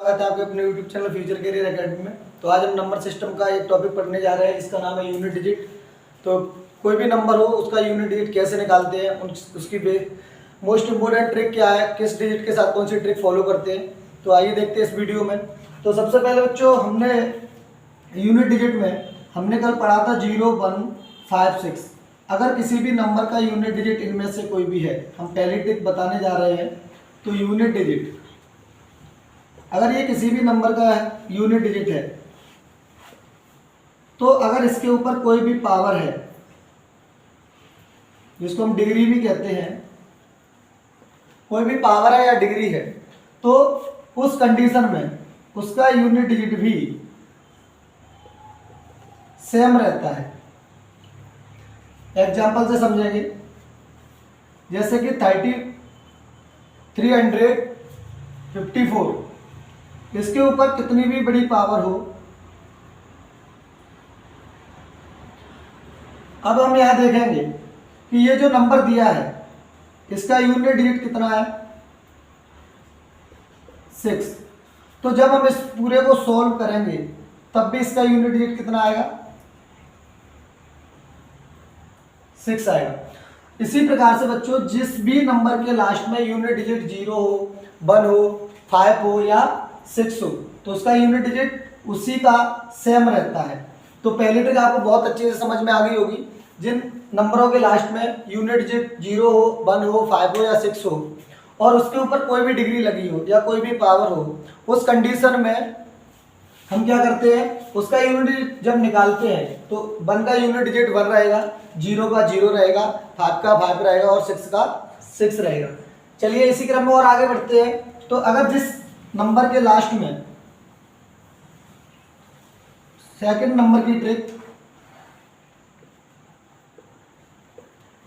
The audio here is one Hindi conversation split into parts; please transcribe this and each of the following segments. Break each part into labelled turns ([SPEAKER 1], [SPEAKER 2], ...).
[SPEAKER 1] स्वागत है आपके अपने YouTube channel future career academy में। तो आज हम नंबर सिस्टम का एक टॉपिक पढ़ने जा रहे हैं जिसका नाम है यूनिट डिजिट। तो कोई भी नंबर हो उसका यूनिट डिजिट कैसे निकालते हैं, उसकी मोस्ट इम्पोर्टेंट ट्रिक क्या है, किस डिजिट के साथ कौन सी ट्रिक फॉलो करते हैं। तो आइए देखते हैं इस वीडियो में। तो सबसे पहले बच्चों हमने यूनिट डिजिट में हमने कल पढ़ा था 0, 1, 5, 6। अगर किसी भी नंबर का यूनिट डिजिट इनमें से कोई भी है, हम पहली ट्रिक बताने जा रहे हैं। तो यूनिट डिजिट अगर ये किसी भी नंबर का यूनिट डिजिट है तो अगर इसके ऊपर कोई भी पावर है जिसको हम डिग्री भी कहते हैं, कोई भी पावर है या डिग्री है, तो उस कंडीशन में उसका यूनिट डिजिट भी सेम रहता है। एग्जाम्पल से समझेंगे, जैसे कि 354, इसके ऊपर कितनी भी बड़ी पावर हो, अब हम यहां देखेंगे कि ये जो नंबर दिया है इसका यूनिट डिजिट कितना है, 6। तो जब हम इस पूरे को सॉल्व करेंगे तब भी इसका यूनिट डिजिट कितना आएगा, 6 आएगा। इसी प्रकार से बच्चों जिस भी नंबर के लास्ट में यूनिट डिजिट 0 हो, 1 हो, 5 हो या 6 हो, तो उसका यूनिट डिजिट उसी का सेम रहता है। तो पहली ट्रिक आपको बहुत अच्छे से समझ में आ गई होगी। जिन नंबरों के लास्ट में यूनिट डिजिट 0 हो, 1 हो, 5 हो या 6 हो और उसके ऊपर कोई भी डिग्री लगी हो या कोई भी पावर हो, उस कंडीशन में हम क्या करते हैं, उसका यूनिट डिजिट जब निकालते हैं तो 1 का यूनिट डिजिट 1 रहेगा, 0 का 0 रहेगा, 5 का 5 रहेगा और 6 का 6 रहेगा। चलिए इसी क्रम में और आगे बढ़ते हैं। तो अगर जिस नंबर के लास्ट में, सेकंड नंबर की ट्रिक,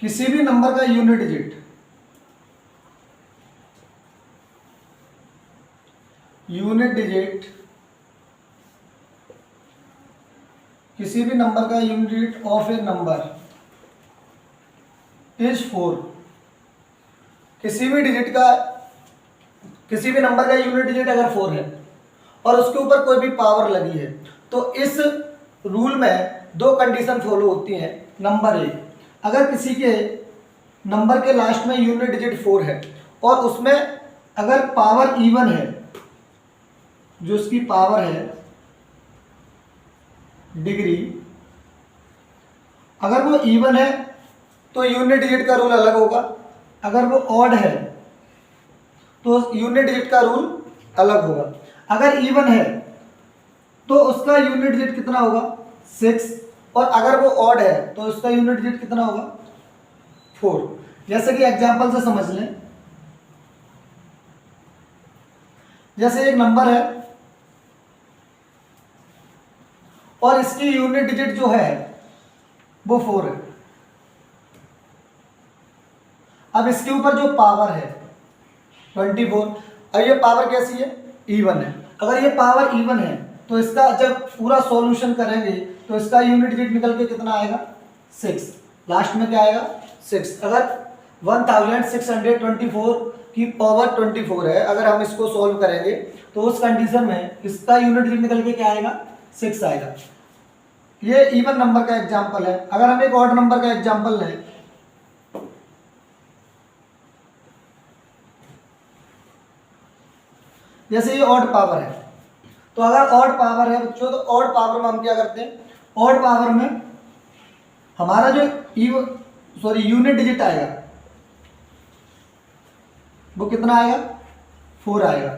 [SPEAKER 1] किसी भी नंबर का यूनिट डिजिट किसी भी नंबर का unit digit of A number is 4। किसी भी नंबर का यूनिट डिजिट अगर 4 है और उसके ऊपर कोई भी पावर लगी है, तो इस रूल में दो कंडीशन फॉलो होती हैं। नंबर 1, अगर किसी के नंबर के लास्ट में यूनिट डिजिट 4 है और उसमें अगर पावर इवन है, जो उसकी पावर है डिग्री, अगर वो इवन है तो यूनिट डिजिट का रूल अलग होगा, अगर वो ऑड है तो यूनिट डिजिट का रूल अलग होगा। अगर इवन है तो उसका यूनिट डिजिट कितना होगा, 6, और अगर वो ऑड है तो उसका यूनिट डिजिट कितना होगा, 4। जैसे कि एग्जांपल से समझ लें, जैसे एक नंबर है और इसकी यूनिट डिजिट जो है वो 4 है। अब इसके ऊपर जो पावर है 24, अब ये पावर कैसी है, इवन है। अगर ये पावर इवन है तो इसका जब पूरा सॉल्यूशन करेंगे तो इसका यूनिट डिजिट निकल के कितना आएगा, 6। लास्ट में क्या आएगा, 6। अगर 1624 की पावर 24 है, अगर हम इसको सॉल्व करेंगे तो उस कंडीशन में इसका यूनिट डिजिट निकल के क्या आएगा, 6 आएगा। ये इवन नंबर का एग्जांपल है। अगर हम एक ऑड नंबर का एग्जांपल लें, जैसे ये ऑड पावर है, तो अगर ऑड पावर है बच्चों, तो ऑड पावर में हम क्या करते हैं, ऑड पावर में हमारा जो यूनिट डिजिट आएगा वो कितना आएगा, 4 आएगा।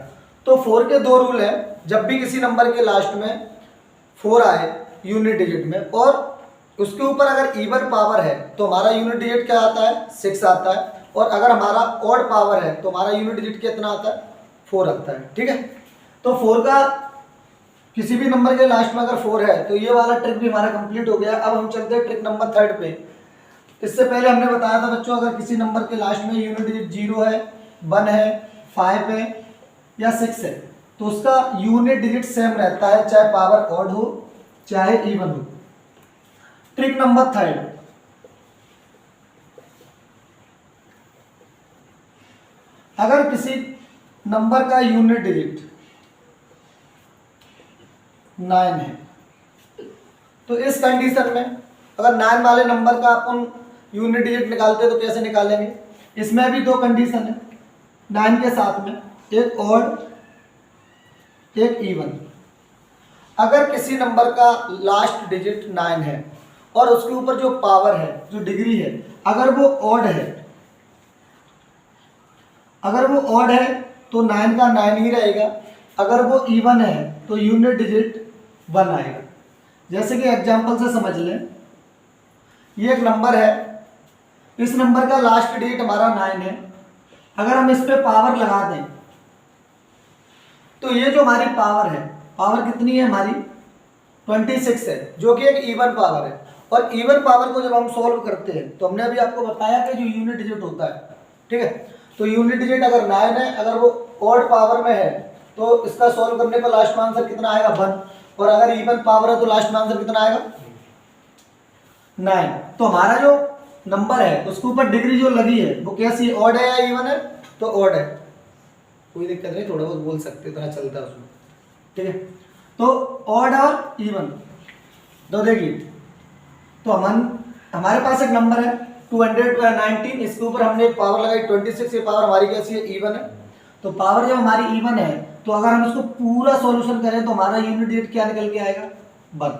[SPEAKER 1] तो 4 के दो रूल है। जब भी किसी नंबर के लास्ट में 4 आए यूनिट डिजिट में और उसके ऊपर अगर इवन पावर है तो हमारा यूनिट डिजिट क्या आता है, 6 आता है, और अगर हमारा ऑड पावर है तो हमारा यूनिट डिजिट कितना आता है, 4 आता है। ठीक है, तो 4 का किसी भी नंबर के लास्ट में अगर 4 है तो ये वाला ट्रिक भी हमारा कंप्लीट हो गया। अब हम चलते हैं ट्रिक नंबर 3 पे। इससे पहले हमने बताया था बच्चों, अगर किसी नंबर के लास्ट में यूनिट डिजिट 0 है, 1 है, 5 है या 6 है, तो उसका यूनिट डिजिट सेम रहता है, चाहे पावर ऑड हो चाहे इवन हो। ट्रिक नंबर 3, अगर किसी नंबर का यूनिट डिजिट 9 है। तो इस कंडीशन में अगर 9 वाले नंबर का अपन यूनिट डिजिट निकालते हैं तो कैसे निकालेंगे? इसमें भी दो कंडीशन है 9 के साथ में, एक ऑड एक इवन। अगर किसी नंबर का लास्ट डिजिट 9 है और उसके ऊपर जो पावर है, जो डिग्री है, अगर वो ऑड है, अगर वो ऑड है तो 9 का 9 ही रहेगा, अगर वो इवन है तो यूनिट डिजिट 1 आएगा। जैसे कि एग्जांपल से समझ लें, ये एक नंबर है, इस नंबर का लास्ट डिजिट हमारा 9 है, अगर हम इस पे पावर लगा दें तो ये जो हमारी पावर है, पावर कितनी है हमारी 26 है, जो कि एक इवन पावर है। और इवन पावर को जब हम सॉल्व करते हैं तो हमने अभी आपको बताया कि जो यूनिट डिजिट होता है, ठीक है, तो यूनिट डिजिट अगर 9 है, अगर वो ऑड पावर में है तो इसका सॉल्व करने पर लास्ट में आंसर कितना आएगा 1, और अगर इवन पावर है तो लास्ट में आंसर कितना आएगा 9। तो हमारा जो नंबर है उसके ऊपर डिग्री जो लगी है वो कैसी है, ऑड है या इवन है? तो ऑड है, कोई दिक्कत नहीं, थोड़ा बहुत बोल सकते, इतना चलता है उसमें, ठीक है। तो ऑड और इवन तो देखिए, तो हमारे पास एक नंबर है 219, इसके ऊपर हमने पावर लगाई 26, ये पावर हमारी कैसी है, इवन है। तो पावर जब हमारी इवन है तो अगर हम इसको पूरा सॉल्यूशन करें तो हमारा यूनिट डिजिट क्या निकल के आएगा 1,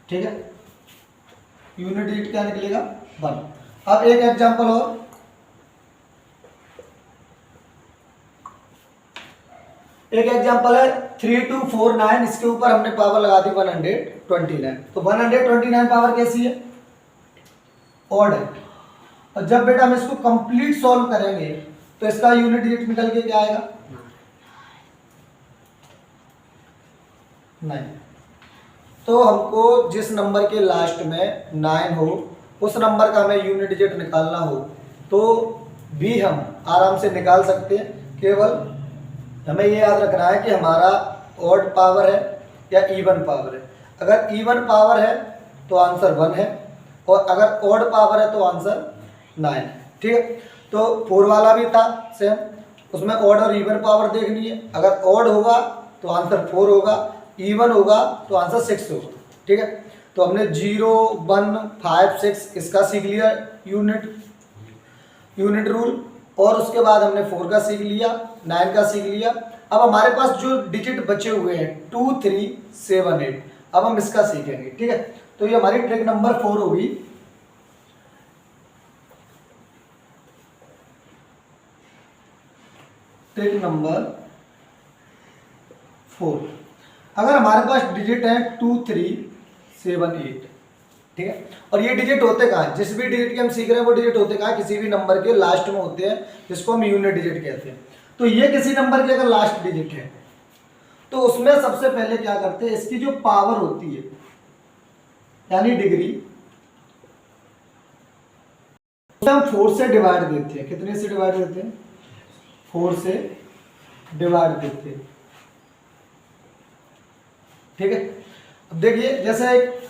[SPEAKER 1] ठीक है, यूनिट डिजिट क्या निकलेगा 1। अब एक एग्जांपल और, एक एग्जांपल है 3249, इसके ऊपर हमने पावर लगा दी 129। तो 129 पावर कैसी है, ऑड है। और जब बेटा हम इसको कंप्लीट सॉल्व करेंगे तो इसका यूनिट डिजिट निकल के क्या आएगा 9। तो हमको जिस नंबर के लास्ट में 9 हो उस नंबर का हमें यूनिट डिजिट निकालना हो तो भी हम आराम से निकाल सकते हैं। केवल हमें ये याद रखना है कि हमारा ऑड पावर है या इवन पावर है। अगर इवन पावर है तो आंसर 1 है, और अगर ऑड पावर है तो आंसर 9 है, ठीक है। तो 4 वाला भी था सेम, उसमें ऑड और इवन पावर देखनी है। अगर ऑड होगा तो आंसर 4 होगा, इवन होगा तो आंसर 6 होगा, ठीक है। तो हमने 0, 1, 5, 6 इसका सीख लिया यूनिट रूल, और उसके बाद हमने 4 का सीख लिया, 9 का सीख लिया। अब हमारे पास जो डिजिट बचे हुए हैं 2, 3, 7, 8, अब हम इसका सीखेंगे, ठीक है। तो ये हमारी ट्रिक नंबर 4 होगी। ट्रिक नंबर 4, अगर हमारे पास डिजिट है 2, 3, 7, 8, ठीक है, और ये डिजिट होते कहाँ हैं, जिस भी डिजिट के हम सीख रहे हैं वो डिजिट होते कहाँ हैं, किसी भी नंबर के लास्ट में होते हैं, जिसको हम यूनिट डिजिट कहते हैं। तो ये किसी नंबर के अगर लास्ट डिजिट है तो उसमें सबसे पहले क्या करते हैं, इसकी जो पावर होती है यानी डिग्री, हम 4 से डिवाइड देते हैं। कितने से डिवाइड देते हैं, 4 से डिवाइड देते हैं, ठीक है। अब देखिए, जैसे एक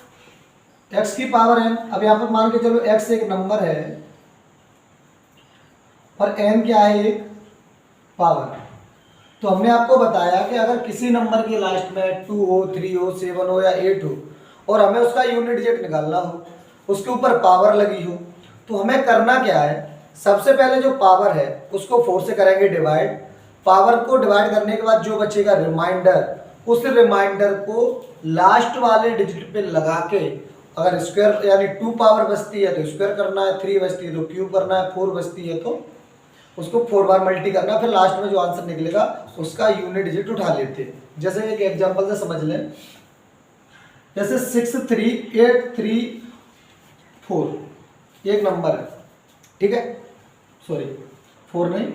[SPEAKER 1] x की पावर n, अब यहाँ पर मान के चलो x एक नंबर है और n क्या है, एक पावर। तो हमने आपको बताया कि अगर किसी नंबर के लास्ट में 2 हो, 3 हो, 7 हो या 8 हो और हमें उसका यूनिट डिजिट निकालना हो, उसके ऊपर पावर लगी हो, तो हमें करना क्या है, सबसे पहले जो पावर है उसको 4 से करेंगे डिवाइड। पावर को डिवाइड करने के बाद जो बचेगा रिमाइंडर, उस रिमाइंडर को लास्ट वाले डिजिट पे लगा के, अगर स्क्वायर यानी 2 पावर बचती है तो स्क्वायर करना है, 3 बचती है तो क्यूब करना है, 4 बचती है तो उसको 4 बार मल्टी करना है, फिर लास्ट में जो आंसर निकलेगा उसका यूनिट डिजिट उठा लेते हैं। जैसे एक एग्जांपल से समझ लें, जैसे 63834 एक नंबर है, ठीक है, सॉरी 4 नहीं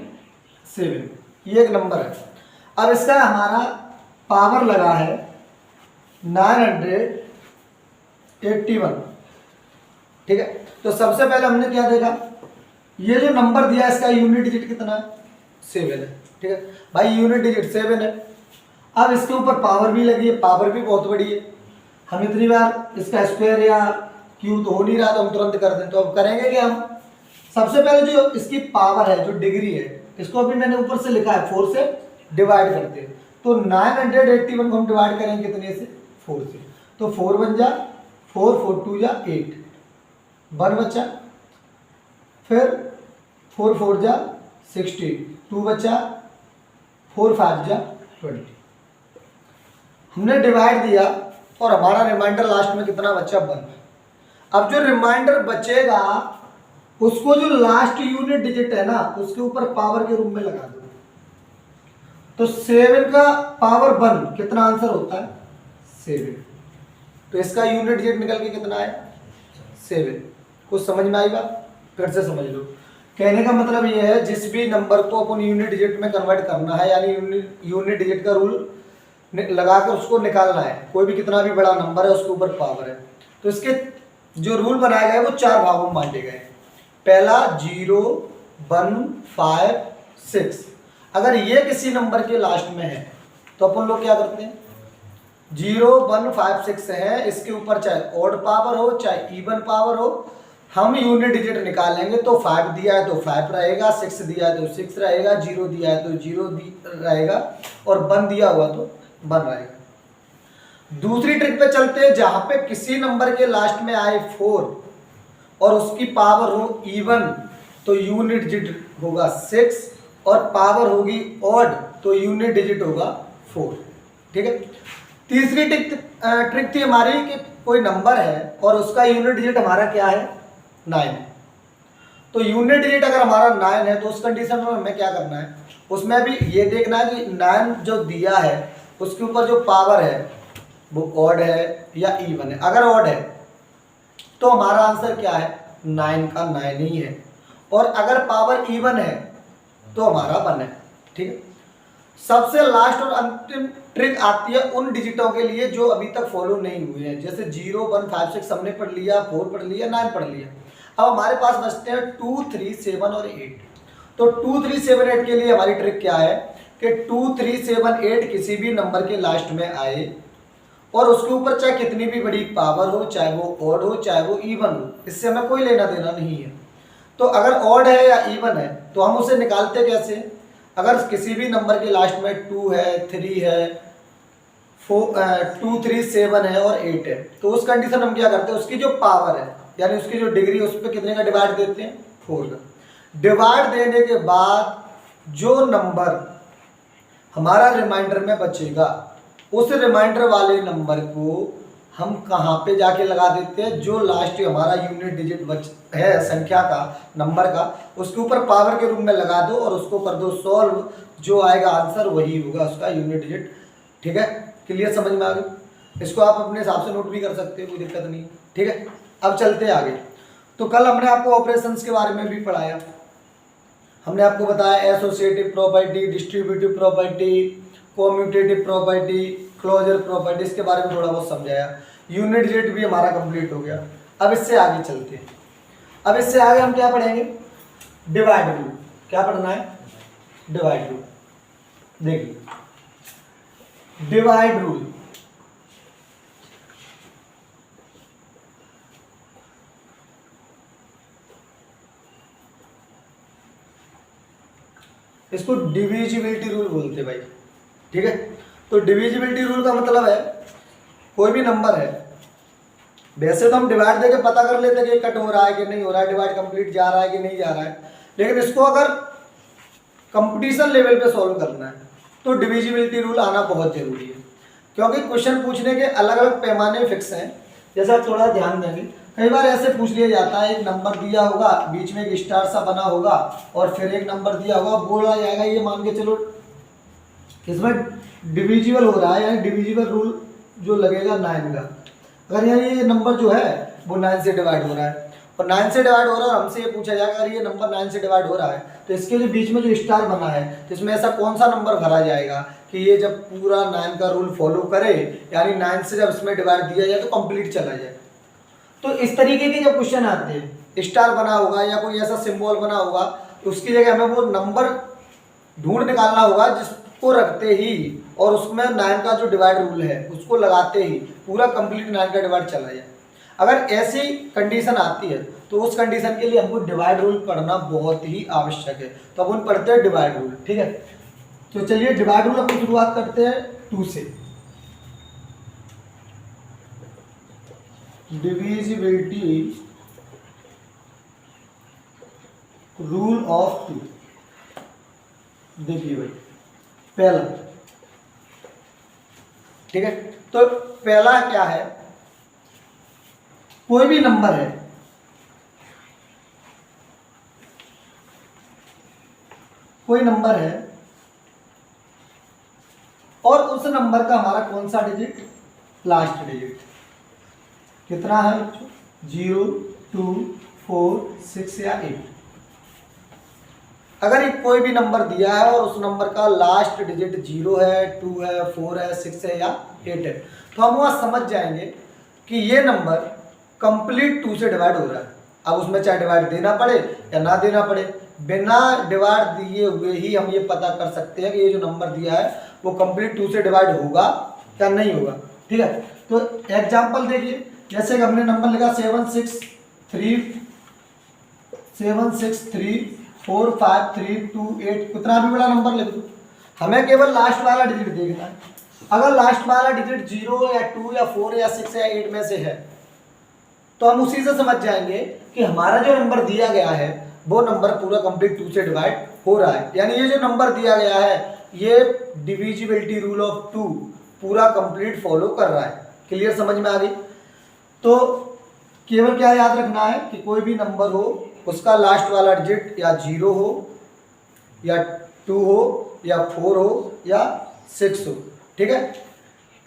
[SPEAKER 1] 7, ये एक नंबर है। अब इसका हमारा पावर लगा है 981, ठीक है। तो सबसे पहले हमने क्या देखा, ये जो नंबर दिया इसका यूनिट डिजिट कितना है, 7 है, ठीक है भाई, यूनिट डिजिट 7 है। अब इसके ऊपर पावर भी लगी है, पावर भी बहुत बड़ी है, हम इतनी बार इसका स्क्वायर या क्यूब तो हो नहीं रहा तो हम तुरंत कर दें। तो अब करेंगे कि हम सबसे पहले जो इसकी पावर है, जो डिग्री है, इसको अभी मैंने ऊपर से लिखा है 4 से डिवाइड करते हैं। तो तो 981 को हम डिवाइड करेंगे कितने से, 4 से, तो 4 बन जा 4, 4 2 जा 8, 1 बचा, फिर 4 4 जा 60, 2 बचा, 4 5 जा 20। हमने डिवाइड दिया और हमारा रिमाइंडर लास्ट में कितना बचा, 1। अब जो रिमाइंडर बचेगा उसको जो लास्ट यूनिट डिजिट है ना उसके ऊपर पावर के रूप में लगा दो। तो 7 का पावर 1 कितना आंसर होता है, 7। तो इसका यूनिट डिजिट निकल के कितना है, 7। कुछ समझ में आई बात, फिर से समझ लो। कहने का मतलब ये है जिस भी नंबर को अपन यूनिट डिजिट में कन्वर्ट करना है, यानी यूनिट डिजिट का रूल लगाकर उसको निकालना है, कोई भी कितना भी बड़ा नंबर है उसके ऊपर पावर है, तो इसके जो रूल बनाए गए वो 4 भागों में बांटे गए। पहला 0 1 5 6। अगर ये किसी नंबर के लास्ट में है तो अपन लोग क्या करते हैं, 0 1 5 6 है, इसके ऊपर चाहे ऑड पावर हो चाहे इवन पावर हो, हम यूनिट डिजिट निकालेंगे। तो 5 दिया है तो 5 रहेगा, 6 दिया है तो 6 रहेगा, 0 दिया है तो 0 रहेगा, और 1 दिया हुआ तो 1 रहेगा। दूसरी ट्रिक पे चलते हैं, जहां पे किसी नंबर के लास्ट में आए 4 और उसकी पावर हो इवन तो यूनिट डिजिट होगा 6, और पावर होगी ऑड तो यूनिट डिजिट होगा 4। ठीक है। तीसरी ट्रिक थी हमारी कि कोई नंबर है और उसका यूनिट डिजिट हमारा क्या है, 9। तो यूनिट डिजिट अगर हमारा 9 है तो उस कंडीशन में हमें क्या करना है, उसमें भी ये देखना है कि 9 जो दिया है उसके ऊपर जो पावर है वो ऑड है या इवन है। अगर ऑड है तो हमारा आंसर क्या है, 9 का 9 ही है, और अगर पावर इवन है तो हमारा 1 है। ठीक है। सबसे लास्ट और अंतिम ट्रिक आती है उन डिजिटों के लिए जो अभी तक फॉलो नहीं हुए हैं, जैसे 0 1 5 6 हमने पढ़ लिया, 4 पढ़ लिया, 9 पढ़ लिया। अब हमारे पास बचते हैं 2 3 7 और 8। तो 2 3 7 8 के लिए हमारी ट्रिक क्या है कि 2 3 7 8 किसी भी नंबर के लास्ट में आए और उसके ऊपर चाहे कितनी भी बड़ी पावर हो, चाहे वो ऑड हो चाहे वो इवन हो, इससे हमें कोई लेना देना नहीं है। तो अगर ऑड है या इवन है तो हम उसे निकालते कैसे, अगर किसी भी नंबर के लास्ट में 2 है 3 है 2 3 7 है और 8 है, तो उस कंडीशन हम क्या करते हैं, उसकी जो पावर है यानी उसकी जो डिग्री उस पर कितने का डिवाइड देते हैं, 4 का। डिवाइड देने के बाद जो नंबर हमारा रिमाइंडर में बचेगा उस रिमाइंडर वाले नंबर को हम कहाँ पे जाके लगा देते हैं, जो लास्ट हमारा यूनिट डिजिट बच है संख्या का, नंबर का, उसके ऊपर पावर के रूप में लगा दो और उसको कर दो सॉल्व, जो आएगा आंसर वही होगा उसका यूनिट डिजिट। ठीक है, क्लियर, समझ में आ गई। इसको आप अपने हिसाब से नोट भी कर सकते हो, कोई दिक्कत नहीं। ठीक है, अब चलते हैं आगे। तो कल हमने आपको ऑपरेशंस के बारे में भी पढ़ाया, हमने आपको बताया associative property, distributive property, commutative property, closure property, इसके बारे में थोड़ा बहुत समझाया। यूनिट डिजिट भी हमारा कंप्लीट हो गया। अब इससे आगे चलते हैं। अब इससे आगे हम क्या पढ़ेंगे, डिवाइड रूल। क्या पढ़ना है, डिवाइड रूल। देखिए डिवाइड रूल, इसको डिविजिबिलिटी रूल बोलते हैं भाई। ठीक है, तो डिविजिबिलिटी रूल का मतलब है कोई भी नंबर है, वैसे तो हम डिवाइड देके पता कर लेते हैं कि कट हो रहा है कि नहीं हो रहा है, डिवाइड कंप्लीट जा रहा है कि नहीं जा रहा है, लेकिन इसको अगर कंपटीशन लेवल पे सॉल्व करना है तो डिविजिबिलिटी रूल आना बहुत जरूरी है, क्योंकि क्वेश्चन पूछने के अलग अलग पैमाने फिक्स हैं। जैसे आप थोड़ा ध्यान देंगे, कई बार ऐसे पूछ लिया जाता है, एक नंबर दिया होगा, बीच में एक स्टार सा बना होगा और फिर एक नंबर दिया होगा, बोला जाएगा ये मान के चलो इसमें डिविजिबल हो रहा है, यानी डिविजिबल रूल जो लगेगा 9 का। अगर ये नंबर जो है वो 9 से डिवाइड हो रहा है और 9 से डिवाइड हो रहा है और हमसे ये पूछा जाएगा अगर ये नंबर 9 से डिवाइड हो रहा है तो इसके जो बीच में जो स्टार बना है तो इसमें ऐसा कौन सा नंबर भरा जाएगा कि ये जब पूरा 9 का रूल फॉलो करे, यानी 9 से जब इसमें डिवाइड दिया जाए तो कंप्लीट चला जाए। तो इस तरीके के जब क्वेश्चन आते हैं, स्टार बना होगा या कोई ऐसा सिंबल बना होगा, तो उसकी जगह हमें वो नंबर ढूंढ निकालना होगा जिसको रखते ही और उसमें 9 का जो डिवाइड रूल है उसको लगाते ही पूरा कंप्लीट 9 का डिवाइड चला जाए। अगर ऐसी कंडीशन आती है तो उस कंडीशन के लिए हमको डिवाइड रूल पढ़ना बहुत ही आवश्यक है। तो अब उन पढ़ते हैं डिवाइड रूल। ठीक है, तो चलिए डिवाइड रूल अपनी शुरुआत करते हैं 2 से। Divisibility rule of 2। देखिए भाई पहला, ठीक है, तो पहला क्या है, कोई भी नंबर है, कोई नंबर है और उस नंबर का हमारा कौन सा डिजिट, लास्ट डिजिट कितना है बच्चों, 0, 2, 4, 6 या 8। अगर एक कोई भी नंबर दिया है और उस नंबर का लास्ट डिजिट 0 है, 2 है, 4 है, 6 है या 8 है, तो हम वहाँ समझ जाएंगे कि ये नंबर कंप्लीट 2 से डिवाइड हो रहा है। अब उसमें चाहे डिवाइड देना पड़े या ना देना पड़े, बिना डिवाइड दिए हुए ही हम ये पता कर सकते हैं कि ये जो नंबर दिया है वो कंप्लीट 2 से डिवाइड होगा या नहीं होगा। ठीक है, तो एग्जाम्पल देखिए, जैसे कि हमने नंबर लिखा 7634532 कितना भी बड़ा नंबर लिख दो, हमें केवल लास्ट वाला डिजिट देखना है। अगर लास्ट वाला डिजिट 0 या 2 या 4 या 6 या 8 में से है तो हम उसी से समझ जाएंगे कि हमारा जो नंबर दिया गया है वो नंबर पूरा कंप्लीट 2 से डिवाइड हो रहा है। यानी ये जो नंबर दिया गया है ये डिविजिबिलिटी रूल ऑफ 2 पूरा कंप्लीट फॉलो कर रहा है। क्लियर, समझ में आ गई? तो केवल क्या याद रखना है कि कोई भी नंबर हो उसका लास्ट वाला डिजिट या 0 हो या 2 हो या 4 हो या 6 हो। ठीक है,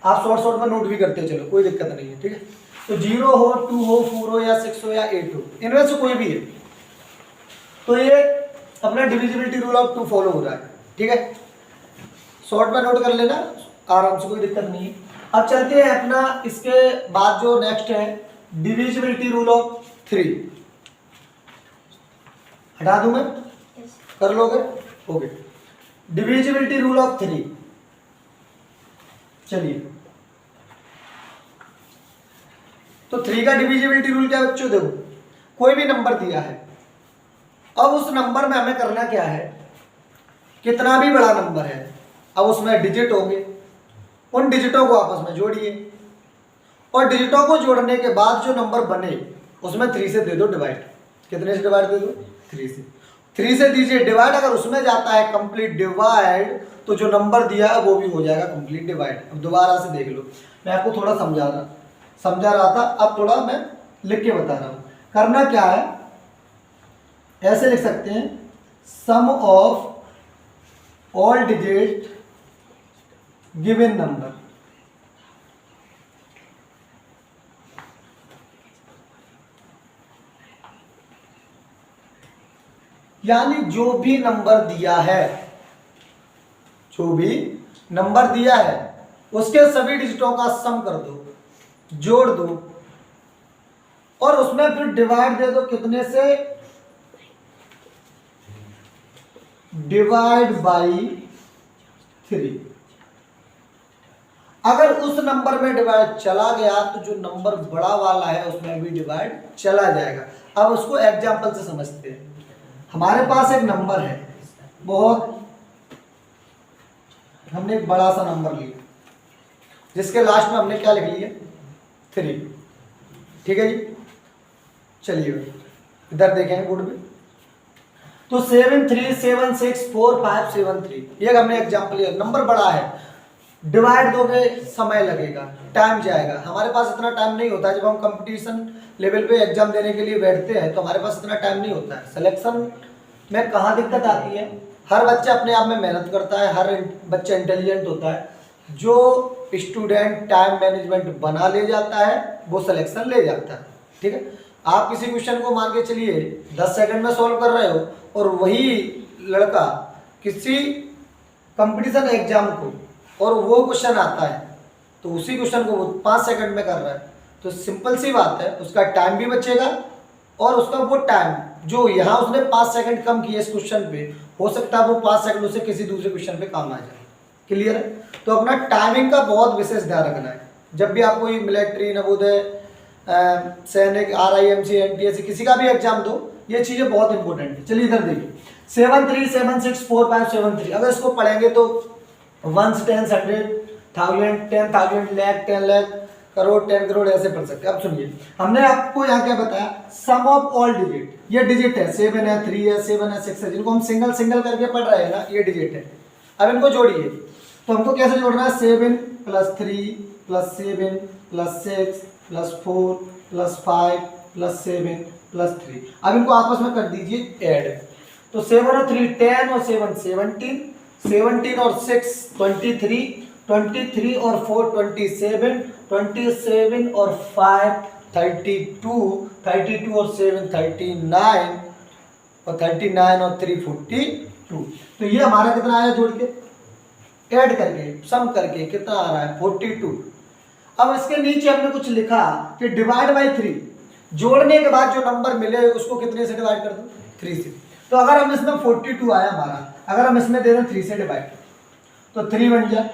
[SPEAKER 1] आप शॉर्ट में नोट भी करते चलो, कोई दिक्कत नहीं है। ठीक है, तो 0 हो, 2 हो, 4 हो या 6 हो या 8 हो, इनमें से कोई भी है तो ये अपना डिविजिबिलिटी रूल ऑफ 2 फॉलो हो रहा है। ठीक है, शॉर्ट में नोट कर लेना आराम से, कोई दिक्कत नहीं है। अब चलते हैं अपना इसके बाद जो नेक्स्ट है डिविजिबिलिटी रूल ऑफ 3। हटा दूं मैं? कर लोगे? Okay, divisibility rule of 3। चलिए, तो 3 का डिविजिबिलिटी रूल क्या है बच्चों? देखो, कोई भी नंबर दिया है, अब उस नंबर में हमें करना क्या है, कितना भी बड़ा नंबर है अब उसमें डिजिट होंगे, उन डिजिटों को आपस में जोड़िए और डिजिटों को जोड़ने के बाद जो नंबर बने उसमें 3 से दे दो डिवाइड। कितने से डिवाइड दे दो? 3 से। 3 से दीजिए डिवाइड, अगर उसमें जाता है कंप्लीट डिवाइड तो जो नंबर दिया है वो भी हो जाएगा कंप्लीट डिवाइड। अब दोबारा से देख लो, मैं आपको थोड़ा समझा रहा था, अब थोड़ा मैं लिख के बता रहा हूँ। करना क्या है, ऐसे लिख सकते हैं, sum of all digit given number, यानी जो भी नंबर दिया है, जो भी नंबर दिया है उसके सभी डिजिटों का सम कर दो, जोड़ दो और उसमें फिर डिवाइड दे दो। कितने से? Divide by 3। अगर उस नंबर में डिवाइड चला गया तो जो नंबर बड़ा वाला है उसमें भी डिवाइड चला जाएगा। अब उसको एग्जाम्पल से समझते हैं। हमारे पास एक नंबर है, बहुत, हमने एक बड़ा सा नंबर लिया जिसके लास्ट में हमने क्या लिख लिया? 3। ठीक है जी, चलिए इधर देखें बोर्ड पे, तो 7376453 ये हमने एग्जाम्पल लिया। नंबर बड़ा है, डिवाइड दोगे समय लगेगा, टाइम जाएगा। हमारे पास इतना टाइम नहीं होता, जब हम कंपटीशन लेवल पे एग्जाम देने के लिए बैठते हैं तो हमारे पास इतना टाइम नहीं होता है। सिलेक्शन में कहाँ दिक्कत आती है, हर बच्चा अपने आप में मेहनत करता है, हर बच्चा इंटेलिजेंट होता है। जो स्टूडेंट टाइम मैनेजमेंट बना ले जाता है वो सिलेक्शन ले जाता है। ठीक है, आप किसी क्वेश्चन को मान के चलिए 10 सेकंड में सॉल्व कर रहे हो और वही लड़का किसी कंपटीशन एग्जाम को और वो क्वेश्चन आता है तो उसी क्वेश्चन को वो 5 सेकंड में कर रहा है, तो सिंपल सी बात है उसका टाइम भी बचेगा और उसका वो टाइम जो यहाँ उसने 5 सेकंड कम किया इस क्वेश्चन पे, हो सकता है वो 5 सेकंड उसे किसी दूसरे क्वेश्चन पे काम आ जाए। क्लियर है? तो अपना टाइमिंग का बहुत विशेष ध्यान रखना है। जब भी आप कोई मिलिट्री, नवोदय, सैनिक, RIMC, NTSC किसी का भी एग्जाम दो, ये चीज़ें बहुत इंपॉर्टेंट है। चलिए इधर देखिए, 73764573। अगर इसको पढ़ेंगे तो ones, tens, hundred, thousand, 10,000, lakh, 10 lakh, crore, 10 crore, ऐसे पढ़ सकते हैं। अब सुनिए, हमने आपको यहाँ क्या बताया, सम ऑफ ऑल डिजिट। ये डिजिट है, 7 है, 3 है, 7 है, 6 है, जिनको हम सिंगल सिंगल करके पढ़ रहे हैं ना, ये डिजिट है। अब इनको जोड़िए, तो हमको कैसे जोड़ना है, 7 + 3 + 7 + 6 + 4 + 5 + 7 + 3। अब इनको आपस में कर दीजिए ऐड। तो 7 और 3 10 और 7 17, 17 और 6 23, 23 और 4 27, 27 और 5 32, 32 और 7 39, और 39 और 3 42। तो ये हमारा कितना आया जोड़ के, ऐड करके, सम करके कितना आ रहा है, 42। अब इसके नीचे हमने कुछ लिखा कि डिवाइड बाई 3, जोड़ने के बाद जो नंबर मिले उसको कितने से डिवाइड कर दो, 3 से। तो अगर हम इसमें 42 आया हमारा, अगर हम इसमें दे दें 3 से डिवाइड, तो 3 बन जाए,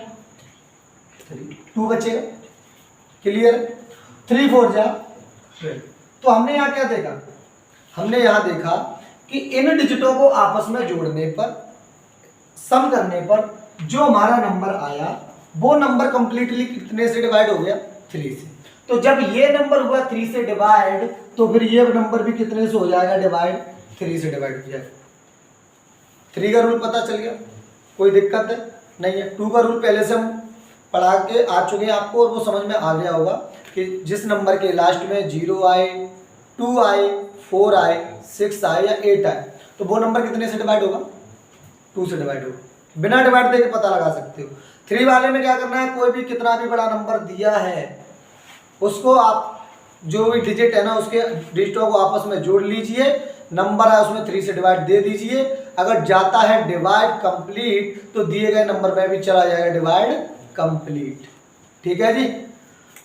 [SPEAKER 1] 2 बचेगा, क्लियर, 3 4 जा 12। तो हमने यहाँ क्या देखा, हमने यहाँ देखा कि इन डिजिटों को आपस में जोड़ने पर, सम करने पर जो हमारा नंबर आया वो नंबर कंप्लीटली कितने से डिवाइड हो गया, 3 से। तो जब ये नंबर हुआ 3 से डिवाइड, तो फिर ये नंबर भी कितने से हो जाएगा डिवाइड, 3 से डिवाइड हो जाएगा। 3 का रूल पता चल गया, कोई दिक्कत है नहीं है। 2 का रूल पहले से हम पढ़ा के आ चुके हैं आपको, और वो समझ में आ गया होगा कि जिस नंबर के लास्ट में 0 आए, 2 आए, 4 आए, 6 आए या 8 आए, तो वो नंबर कितने से डिवाइड होगा, 2 से डिवाइड होगा। बिना डिवाइड देके पता लगा सकते हो। 3 वाले में क्या करना है, कोई भी कितना भी बड़ा नंबर दिया है उसको आप जो भी डिजिट है ना उसके डिजिटों को आपस में जोड़ लीजिए, नंबर है उसमें 3 से डिवाइड दे दीजिए। अगर जाता है डिवाइड कंप्लीट तो दिए गए नंबर में भी चला जाएगा डिवाइड कंप्लीट। ठीक है जी,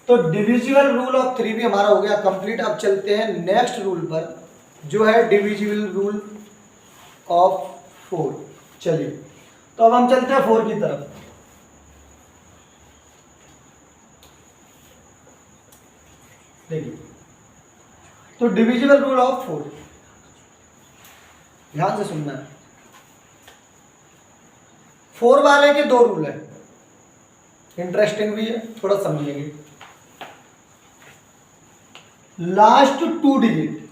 [SPEAKER 1] तो डिविजिबल रूल ऑफ 3 भी हमारा हो गया कंप्लीट। अब चलते हैं नेक्स्ट रूल पर, जो है डिविजिबल रूल ऑफ 4। चलिए, तो अब हम चलते हैं 4 की तरफ। देखिए, तो डिविजिबल रूल ऑफ 4 ध्यान से सुनना है। 4 वाले के 2 रूल है, इंटरेस्टिंग भी है, थोड़ा समझेंगे। लास्ट 2 डिजिट,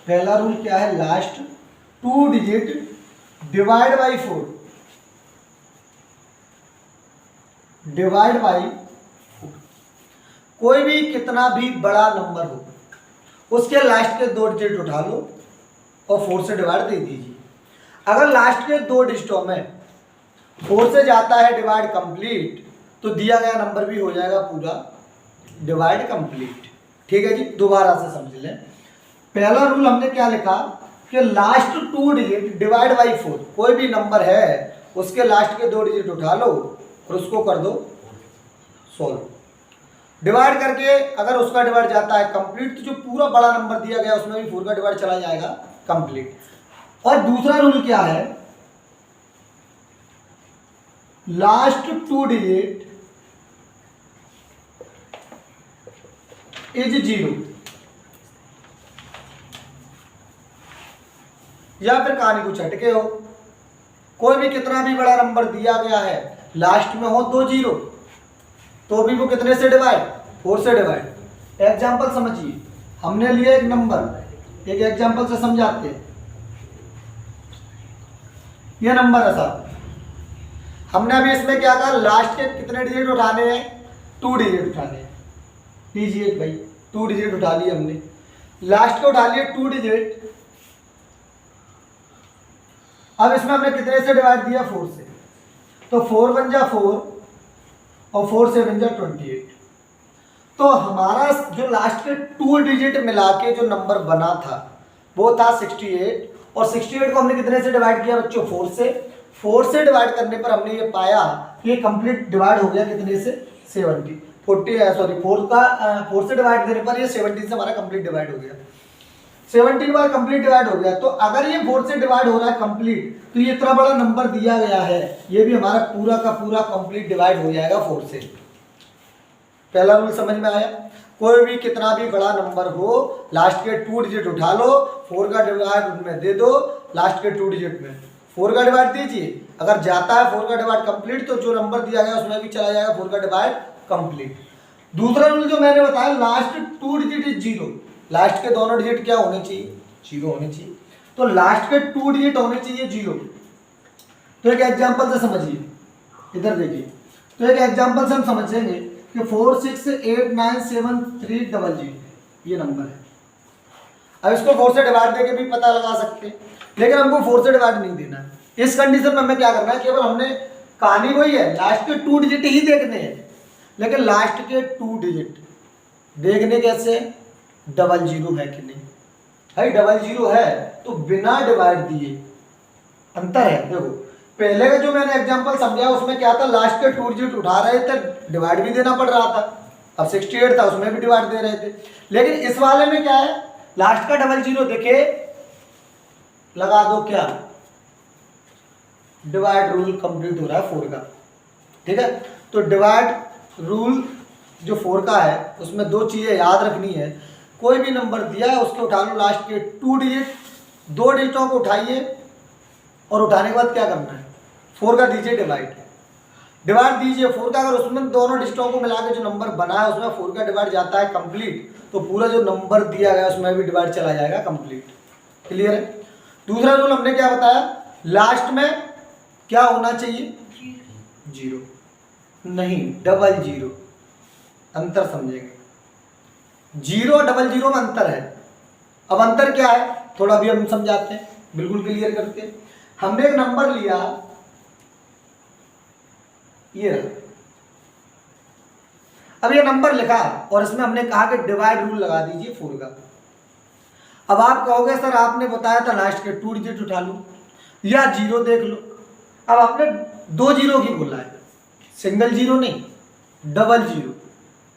[SPEAKER 1] पहला रूल क्या है, last 2 digit divide by 4, divide by 4। कोई भी कितना भी बड़ा नंबर हो उसके लास्ट के 2 डिजिट उठा लो और 4 से डिवाइड दे दीजिए। अगर लास्ट के 2 डिजिटों में 4 से जाता है डिवाइड कंप्लीट, तो दिया गया नंबर भी हो जाएगा पूरा डिवाइड कंप्लीट। ठीक है जी, दोबारा से समझ लें। पहला रूल हमने क्या लिखा कि लास्ट 2 डिजिट डिवाइड बाई 4, कोई भी नंबर है उसके लास्ट के 2 डिजिट उठा लो और उसको कर दो सॉल्व। डिवाइड करके अगर उसका डिवाइड जाता है कंप्लीट, तो जो पूरा बड़ा नंबर दिया गया उसमें भी 4 का डिवाइड चला जाएगा कंप्लीट। और दूसरा रूल क्या है, लास्ट 2 डिजिट इज 0, या फिर कहानी कुछ हटके हो, कोई भी कितना भी बड़ा नंबर दिया गया है लास्ट में हो 2 0, तो भी वो कितने से डिवाइड, 4 से डिवाइड। एग्जाम्पल समझिए, हमने लिया एक नंबर, एक एग्जाम्पल से समझाते हैं। ये नंबर है साहब, हमने अभी इसमें क्या कहा, लास्ट के कितने डिजिट उठाने हैं, 2 डिजिट उठाने हैं। लीजिए भाई, 2 डिजिट उठा लिए हमने, लास्ट के उठा लिए 2 डिजिट। अब इसमें हमने कितने से डिवाइड दिया, 4 से, तो 4 बन जा 4 और 4 से बन जा 28। तो हमारा जो लास्ट के 2 डिजिट मिला के जो नंबर बना था वो था 68, और 68 को हमने कितने से डिवाइड किया बच्चों, 4 से। 4 से डिवाइड करने पर हमने ये पाया कि ये कंप्लीट डिवाइड हो गया कितने से, 70, 4 से डिवाइड करने पर ये 17 से हमारा कंप्लीट डिवाइड हो गया, 17 बार कंप्लीट डिवाइड हो गया। तो अगर ये 4 से डिवाइड हो रहा है कंप्लीट, तो ये इतना बड़ा नंबर दिया गया है, ये भी हमारा पूरा का पूरा कंप्लीट डिवाइड हो जाएगा 4 से। पहला रूल समझ में आया। कोई भी कितना भी बड़ा नंबर हो, लास्ट के 2 डिजिट उठा लो, 4 का डिवाइड उनमें दे दो, लास्ट के 2 डिजिट में 4 का डिवाइड दीजिए, अगर जाता है 4 का डिवाइड कंप्लीट तो जो नंबर दिया गया उसमें भी चला जाएगा 4 का डिवाइड कंप्लीट। दूसरा रूल जो मैंने बताया, लास्ट 2 डिजिट इज 0, लास्ट के दोनों डिजिट क्या होने चाहिए, 0 होने चाहिए, तो लास्ट के 2 डिजिट होने चाहिए 0। तो एक एग्जांपल से समझिए, इधर देखिए, तो एक एग्जांपल से हम समझेंगे कि 4689730 ये नंबर है। अब इसको 4 से डिवाइड देके भी पता लगा सकते हैं, लेकिन हमको 4 से डिवाइड नहीं देना है। इस कंडीशन में हमें क्या करना है, केवल हमने कहानी वही है, लास्ट के 2 डिजिट ही देखने हैं, लेकिन लास्ट के 2 डिजिट देखने कैसे, 00 है कि नहीं, भाई 00 है तो बिना डिवाइड दिए, अंतर है। देखो पहले का जो मैंने एग्जांपल समझाया उसमें क्या था, लास्ट के 2 डिजिट उठा रहे थे, डिवाइड भी देना पड़ रहा था, अब 68 था उसमें भी डिवाइड दे रहे थे। लेकिन इस वाले में क्या है, लास्ट का 00 देखे, लगा दो क्या, डिवाइड रूल कंप्लीट हो रहा है 4 का, ठीक है। तो डिवाइड रूल जो 4 का है उसमें 2 चीजें याद रखनी है, कोई भी नंबर दिया है उसको उठा लो, लास्ट के 2 डिजिट, 2 डिजिटों को उठाइए और उठाने के बाद क्या करना है, 4 का दीजिए डिवाइड, डिवाइड दीजिए 4 का, अगर उसमें दोनों डिजिटों को मिला के जो नंबर बना है उसमें 4 का डिवाइड जाता है कंप्लीट, तो पूरा जो नंबर दिया गया उसमें भी डिवाइड चला जाएगा कंप्लीट। क्लियर है। दूसरा रूल हमने क्या बताया, लास्ट में क्या होना चाहिए, 0 नहीं, 00, अंतर समझेंगे, 0 और 00 में अंतर है। अब अंतर क्या है थोड़ा भी हम समझाते हैं, बिल्कुल क्लियर करते हैं। हमने एक नंबर लिया, ये रहा, अब ये नंबर लिखा और इसमें हमने कहा कि डिवाइड रूल लगा दीजिए 4 का। अब आप कहोगे सर आपने बताया था लास्ट के 2 डिजिट उठा लो या 0 देख लो, अब आपने 2 0 की बोला है, सिंगल 0 नहीं, डबल 0,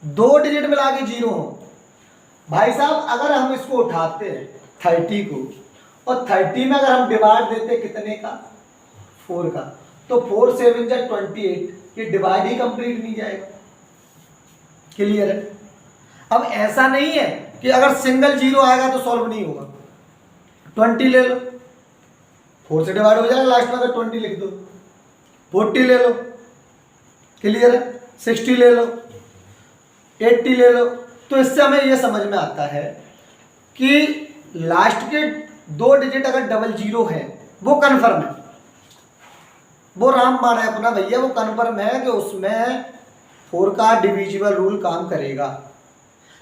[SPEAKER 1] 2 डिजिट मिला के 0 हो। भाई साहब अगर हम इसको उठाते हैं 30 को और 30 में अगर हम डिवाइड देते कितने का, 4 का, तो 4 7 जा 28, ये डिवाइड ही कंप्लीट नहीं जाएगा। क्लियर है। अब ऐसा नहीं है कि अगर सिंगल 0 आएगा तो सॉल्व नहीं होगा, 20 ले लो, 4 से डिवाइड हो जाएगा, लास्ट में अगर 20 लिख दो, 40 ले लो, क्लियर है, 60 ले लो, 80 ले लो। तो इससे हमें यह समझ में आता है कि लास्ट के 2 डिजिट अगर 00 है वो कन्फर्म है, वो रामबाण है अपना भैया, वो कन्फर्म है कि उसमें 4 का डिविजिबल रूल काम करेगा।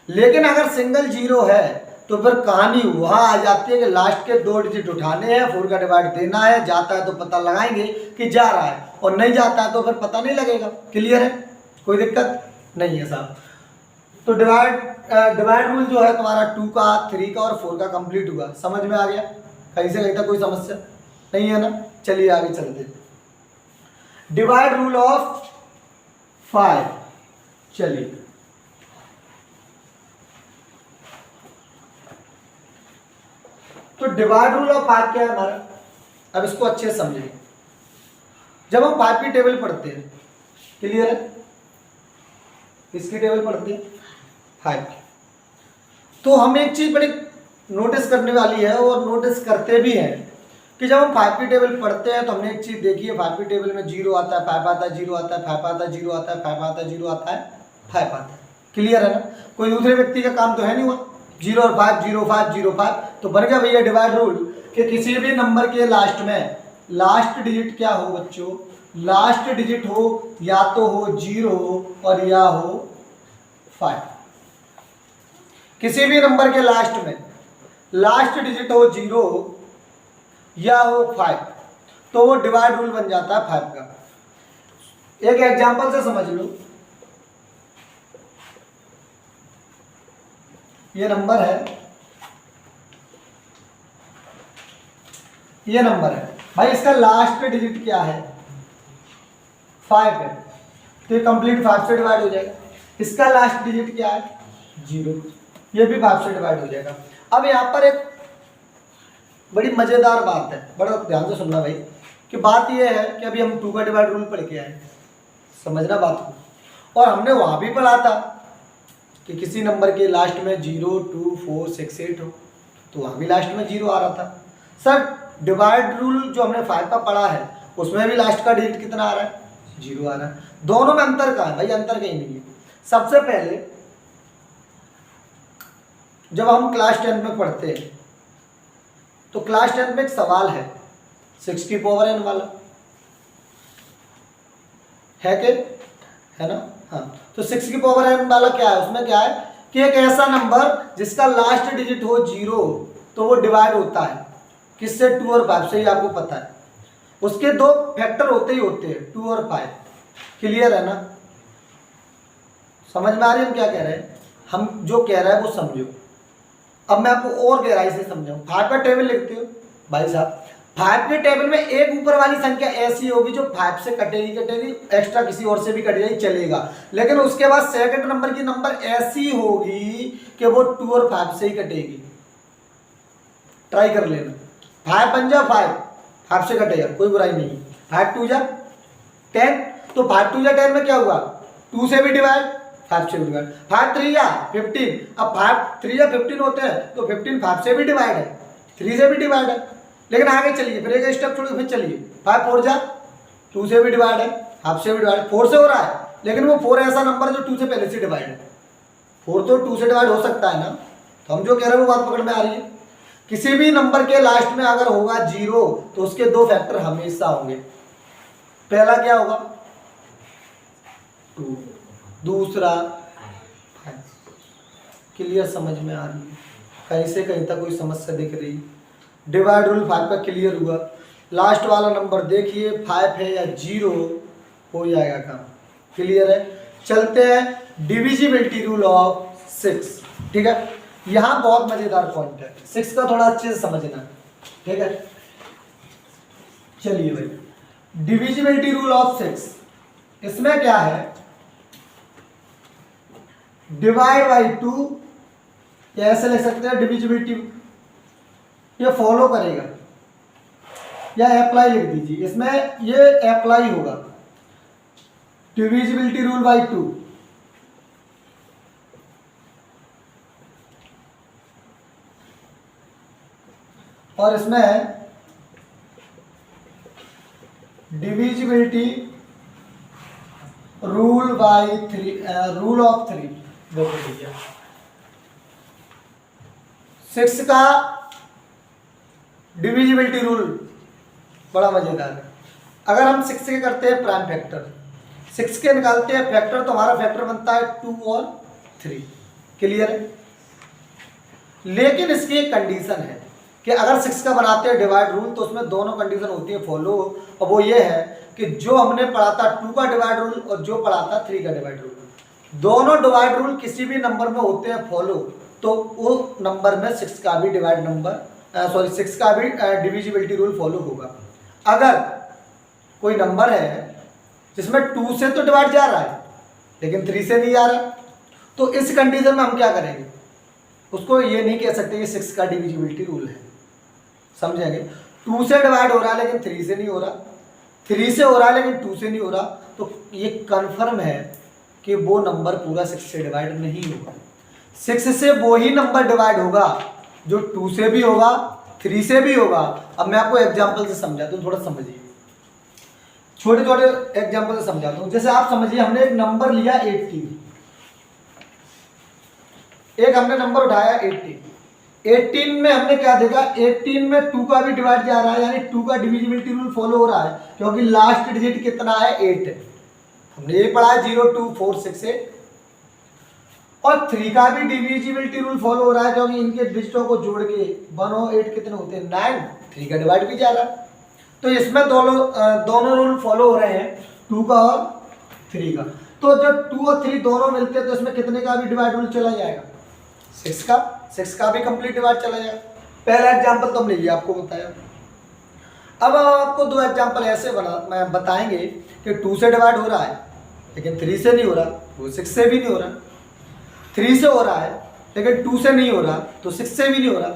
[SPEAKER 1] लेकिन अगर सिंगल 0 है तो फिर कहानी वहां आ जाती है कि लास्ट के 2 डिजिट उठाने हैं, 4 का डिवाइड देना है, जाता है तो पता लगाएंगे कि जा रहा है, और नहीं जाता है तो फिर पता नहीं लगेगा। क्लियर है, कोई दिक्कत नहीं है साहब। तो डिवाइड रूल जो है तुम्हारा 2 का, 3 का और 4 का कंप्लीट हुआ, समझ में आ गया, कहीं से कहीं तक कोई समस्या नहीं है ना। चलिए आगे चलते हैं, डिवाइड रूल ऑफ 5। चलिए तो डिवाइड रूल ऑफ 5 क्या है हमारा, अब इसको अच्छे से समझेंगे। जब हम 5 की टेबल पढ़ते हैं, क्लियर है, इसकी टेबल पढ़ते हैं 5 की, तो हम एक चीज बड़ी नोटिस करने वाली है और नोटिस करते भी हैं कि जब हम 5 की टेबल पढ़ते हैं तो हमने एक चीज देखी है, 5 की टेबल में 0 आता है, 5 आता है, 0 आता है, 5 आता है, 0 आता है, 5 आता है, 0 आता है, 5 आता है। क्लियर है ना, कोई दूसरे व्यक्ति का काम तो है नहीं हुआ, 0 और 5, 0 5 0 5, तो बन गया भैया डिवाइड रूल कि किसी भी नंबर के लास्ट में लास्ट डिजिट क्या हो बच्चों, लास्ट डिजिट हो या तो हो 0 और या हो 5। किसी भी नंबर के लास्ट में लास्ट डिजिट हो 0 या हो 5 तो वो डिवाइड रूल बन जाता है 5 का। एक एग्जांपल से समझ लो, ये नंबर है, ये नंबर है भाई, इसका लास्ट डिजिट क्या है, 5 है, तो ये कंप्लीट 5 से डिवाइड हो जाएगा। इसका लास्ट डिजिट क्या है, 0, ये भी 5 से डिवाइड हो जाएगा। अब यहाँ पर एक बड़ी मजेदार बात है, बड़ा ध्यान से सुनना भाई, कि बात ये है कि अभी हम 2 का डिवाइड रूल पढ़ के आए, समझना बात को, और हमने वहां भी पढ़ा था कि किसी नंबर के लास्ट में 0, 2, 4, 6, 8 हो, तो वहाँ भी लास्ट में 0 आ रहा था। सर डिवाइड रूल जो हमने 5 का पढ़ा है उसमें भी लास्ट का डिजिट कितना आ रहा है? 0 आ रहा है। दोनों में अंतर कहाँ है भाई? अंतर कहीं नहीं है। सबसे पहले जब हम क्लास 10 में पढ़ते हैं तो क्लास 10 में एक सवाल है 6 की पावर n वाला, है कि है ना? हाँ, तो 6 की पावर n वाला क्या है? उसमें क्या है कि एक ऐसा नंबर जिसका लास्ट डिजिट हो 0 तो वो डिवाइड होता है किससे? 2 और 5 से, ही आपको पता है। उसके दो फैक्टर होते ही होते हैं, 2 और 5। क्लियर है ना? समझ में आ रही है हम क्या कह रहे हैं? हम जो कह रहे हैं वो समझो। अब मैं आपको और गहराई से समझाऊं। 5 का टेबल लिखते हो भाई साहब, 5 के टेबल में एक ऊपर वाली संख्या ऐसी होगी जो 5 से कटेगी, एक्स्ट्रा किसी और से भी कट जाएगी, चलेगा। लेकिन उसके बाद सेकंड नंबर की नंबर ऐसी होगी कि वो 2 और 5 से ही कटेगी। ट्राई कर लेना। 5 बन जा 5 से कटेगा, कोई बुराई नहीं। 5 2 जा 10, तो 5 2 जा 10 में क्या हुआ? 2 से भी डिवाइड, 5 से भी डिवाइड। 5 3 या 15, अब 5 3 या 15 होते हैं तो 15 5 से भी डिवाइड है, 3 से भी डिवाइड है। लेकिन आगे चलिए, फिर एक स्टेप छोड़, फिर चलिए 5 4 जा 2 से भी डिवाइड है, 5 से भी डिवाइड, 4 से हो रहा है। लेकिन वो 4 ऐसा नंबर जो 2 से पहले से डिवाइड है। 4 तो 2 से डिवाइड हो सकता है ना? तो हम जो कह रहे हैं वो बात पकड़ में आ रही है। किसी भी नंबर के लास्ट में अगर होगा 0 तो उसके दो फैक्टर हमेशा होंगे। पहला क्या होगा? 2, दूसरा 5। क्लियर? समझ में आ रही है? कहीं से कहीं तक कोई समस्या दिख रही? डिवाइड रूल 5 का क्लियर हुआ। लास्ट वाला नंबर देखिए 5 है या 0, हो जाएगा काम। क्लियर है? चलते हैं डिविजिबिलिटी रूल ऑफ 6। ठीक है, यहां बहुत मजेदार पॉइंट है, 6 का थोड़ा अच्छे से समझना। ठीक है, चलिए भाई, डिविजिबिलिटी रूल ऑफ 6, इसमें क्या है? डिवाइड बाई 2, या ऐसे लिख सकते हैं डिविजिबिलिटी, ये फॉलो करेगा, या अप्लाई लिख दीजिए, इसमें ये अप्लाई होगा। डिविजिबिलिटी रूल बाई 2, और इसमें divisibility rule by 3, rule of 3। देखो भैया 6 का डिविजिबिलिटी रूल बड़ा मजेदार है। अगर हम 6 के करते हैं प्राइम फैक्टर, 6 के निकालते हैं फैक्टर, तो हमारा फैक्टर बनता है 2 और 3। क्लियर है? लेकिन इसकी एक कंडीशन है कि अगर 6 का बनाते हैं डिवाइड रूल तो उसमें दोनों कंडीशन होती है फॉलो, और वो ये है कि जो हमने पढ़ा था 2 का डिवाइड रूल और जो पढ़ा था 3 का डिवाइड रूल, दोनों डिवाइड रूल किसी भी नंबर में होते हैं फॉलो, तो वो नंबर में 6 का भी डिवाइड नंबर 6 का भी डिविजिबिलिटी रूल फॉलो होगा। अगर कोई नंबर है जिसमें 2 से तो डिवाइड जा रहा है लेकिन 3 से नहीं आ रहा, तो इस कंडीशन में हम क्या करेंगे? उसको ये नहीं कह सकते कि 6 का डिविजिबिलिटी रूल है। समझेंगे? 2 से डिवाइड हो रहा है लेकिन 3 से नहीं हो रहा, 3 से हो रहा है लेकिन 2 से नहीं हो रहा, तो ये कन्फर्म है कि वो नंबर पूरा 6 से डिवाइड नहीं होगा। 6 से वो ही नंबर डिवाइड होगा जो 2 से भी होगा, 3 से भी होगा। अब मैं आपको एग्जाम्पल से समझाता हूँ, थोड़ा समझिए, छोटे छोटे एग्जाम्पल से समझाता हूँ। जैसे आप समझिए, हमने एक नंबर लिया 18, एक हमने नंबर उठाया 18 में हमने क्या देखा? 18 में 2 का भी डिवाइड जा रहा है, यानी 2 का डिविजिबिलिटी रूल फॉलो हो रहा है, क्योंकि लास्ट डिजिट कितना है? 8 है। हमने ये पढ़ा 0 2 4 6 8। और 3 का भी डिविजिबिलिटी रूल फॉलो हो रहा है, क्योंकि इनके डिजिटों को जोड़ के 1 और 8 कितने होते हैं? 9। 3 का डिवाइड भी जा रहा है, तो इसमें दोनों रूल फॉलो हो रहे हैं, 2 का और 3 का। तो जब 2 और 3 दोनों मिलते हैं तो इसमें कितने का भी डिवाइड रूल चला जाएगा? 6 का भी कंप्लीट डिवाइड चला जाएगा। पहला एग्जांपल तो हमने ये आपको बताया। अब आपको दो एग्जांपल ऐसे बताएंगे कि 2 से डिवाइड हो रहा है लेकिन 3 से नहीं हो रहा, वो 6 से भी नहीं हो रहा। 3 से हो रहा है लेकिन 2 से नहीं हो रहा, तो 6 से भी नहीं हो रहा।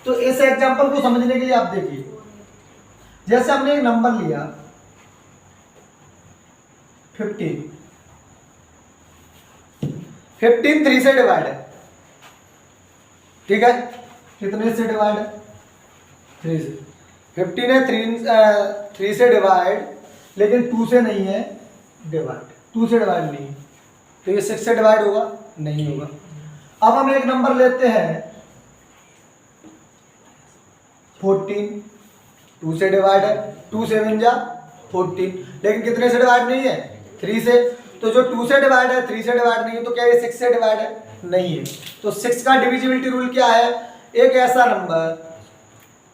[SPEAKER 1] तो इस एग्जांपल को समझने के लिए आप देखिए, जैसे हमने एक नंबर लिया 15, 15 3 से डिवाइड है, ठीक है, कितने से डिवाइड है, 3 से। 15 है, 3 से डिवाइड, लेकिन 2 से नहीं है डिवाइड, 2 से डिवाइड नहीं है, तो ये 6 से डिवाइड होगा, नहीं होगा। अब हम एक नंबर लेते हैं 14, 2 से डिवाइड है, 2 7 जा 14, लेकिन कितने से डिवाइड नहीं है, 3 से। तो जो 2 से डिवाइड है 3 से डिवाइड नहीं है, तो क्या ये 6 से डिवाइड है, नहीं है। तो 6 का डिविजिबिलिटी रूल क्या है, एक ऐसा नंबर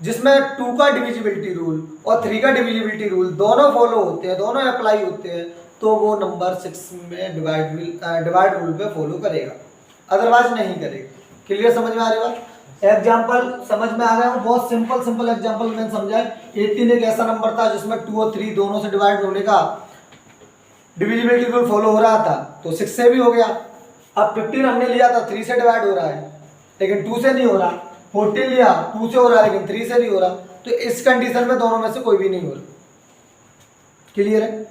[SPEAKER 1] जिसमें 2 का डिविजिबिलिटी रूल और 3 का डिविजिबिलिटी रूल दोनों फॉलो होते हैं, दोनों अप्लाई होते हैं, तो वो नंबर 6 में डिवाइड रूल पे फॉलो करेगा, अदरवाइज नहीं करेगा। क्लियर, समझ में आ रही बात? एग्जाम्पल समझ में आ गया, बहुत सिंपल एग्जाम्पल मैंने समझा है। 18 एक ऐसा नंबर था जिसमें 2 और 3 दोनों से डिवाइड होने का डिविजिबिलिटी रूल फॉलो हो रहा था, तो 6 से भी हो गया। अब 15 हमने लिया था, 3 से डिवाइड हो रहा है, लेकिन 2 से नहीं हो रहा। 14 लिया, 2 से हो रहा है, लेकिन 3 से नहीं हो रहा। तो इस कंडीशन में दोनों में से कोई भी नहीं हो रहा। क्लियर है?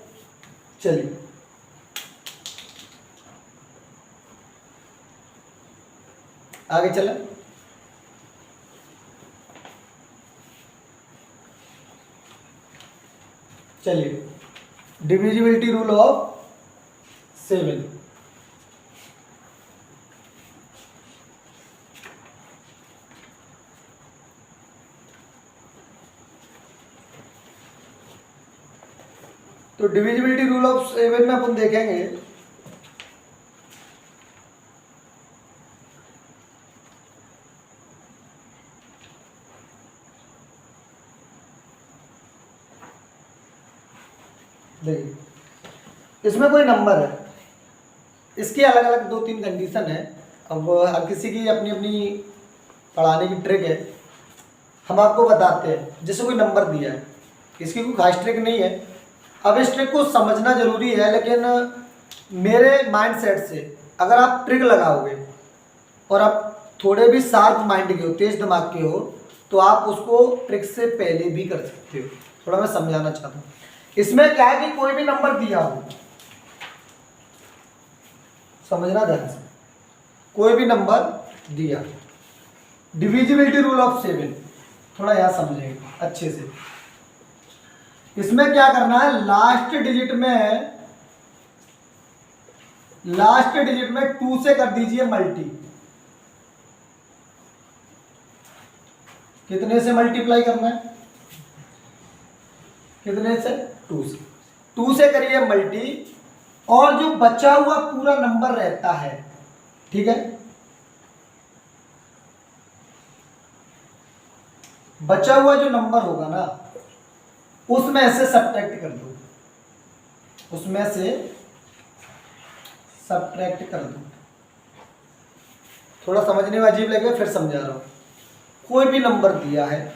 [SPEAKER 1] चलिए आगे चले। चलिए, डिविजिबिलिटी रूल ऑफ 7। तो डिविजिबिलिटी रूल ऑफ 7 में अपन देखेंगे देखिए, इसमें कोई नंबर है, इसकी अलग अलग 2-3 कंडीशन है। अब हर किसी की अपनी अपनी पढ़ाने की ट्रिक है, हम आपको बताते हैं। जैसे कोई नंबर दिया है, इसकी कोई खास ट्रिक नहीं है। अब इस ट्रिक को समझना जरूरी है, लेकिन मेरे माइंडसेट से अगर आप ट्रिक लगाओगे और आप थोड़े भी शार्प माइंड के हो, तेज दिमाग के हो, तो आप उसको ट्रिक से पहले भी कर सकते हो। थोड़ा मैं समझाना चाहता हूँ। इसमें क्या है कि कोई भी नंबर दिया हो, समझना ध्यान से, कोई भी नंबर दिया, डिविजिबिलिटी रूल ऑफ 7 थोड़ा यहां समझेंगे अच्छे से। इसमें क्या करना है, लास्ट डिजिट में 2 से कर दीजिए मल्टी। कितने से मल्टीप्लाई करना है, कितने से, 2 से। 2 से करिए मल्टी, और जो बचा हुआ पूरा नंबर रहता है, ठीक है, बचा हुआ जो नंबर होगा ना, उसमें से सब्ट्रैक्ट कर दो, उसमें से सब्ट्रैक्ट कर दो। थोड़ा समझने में अजीब लगेगा, फिर समझा रहा हूं। कोई भी नंबर दिया है,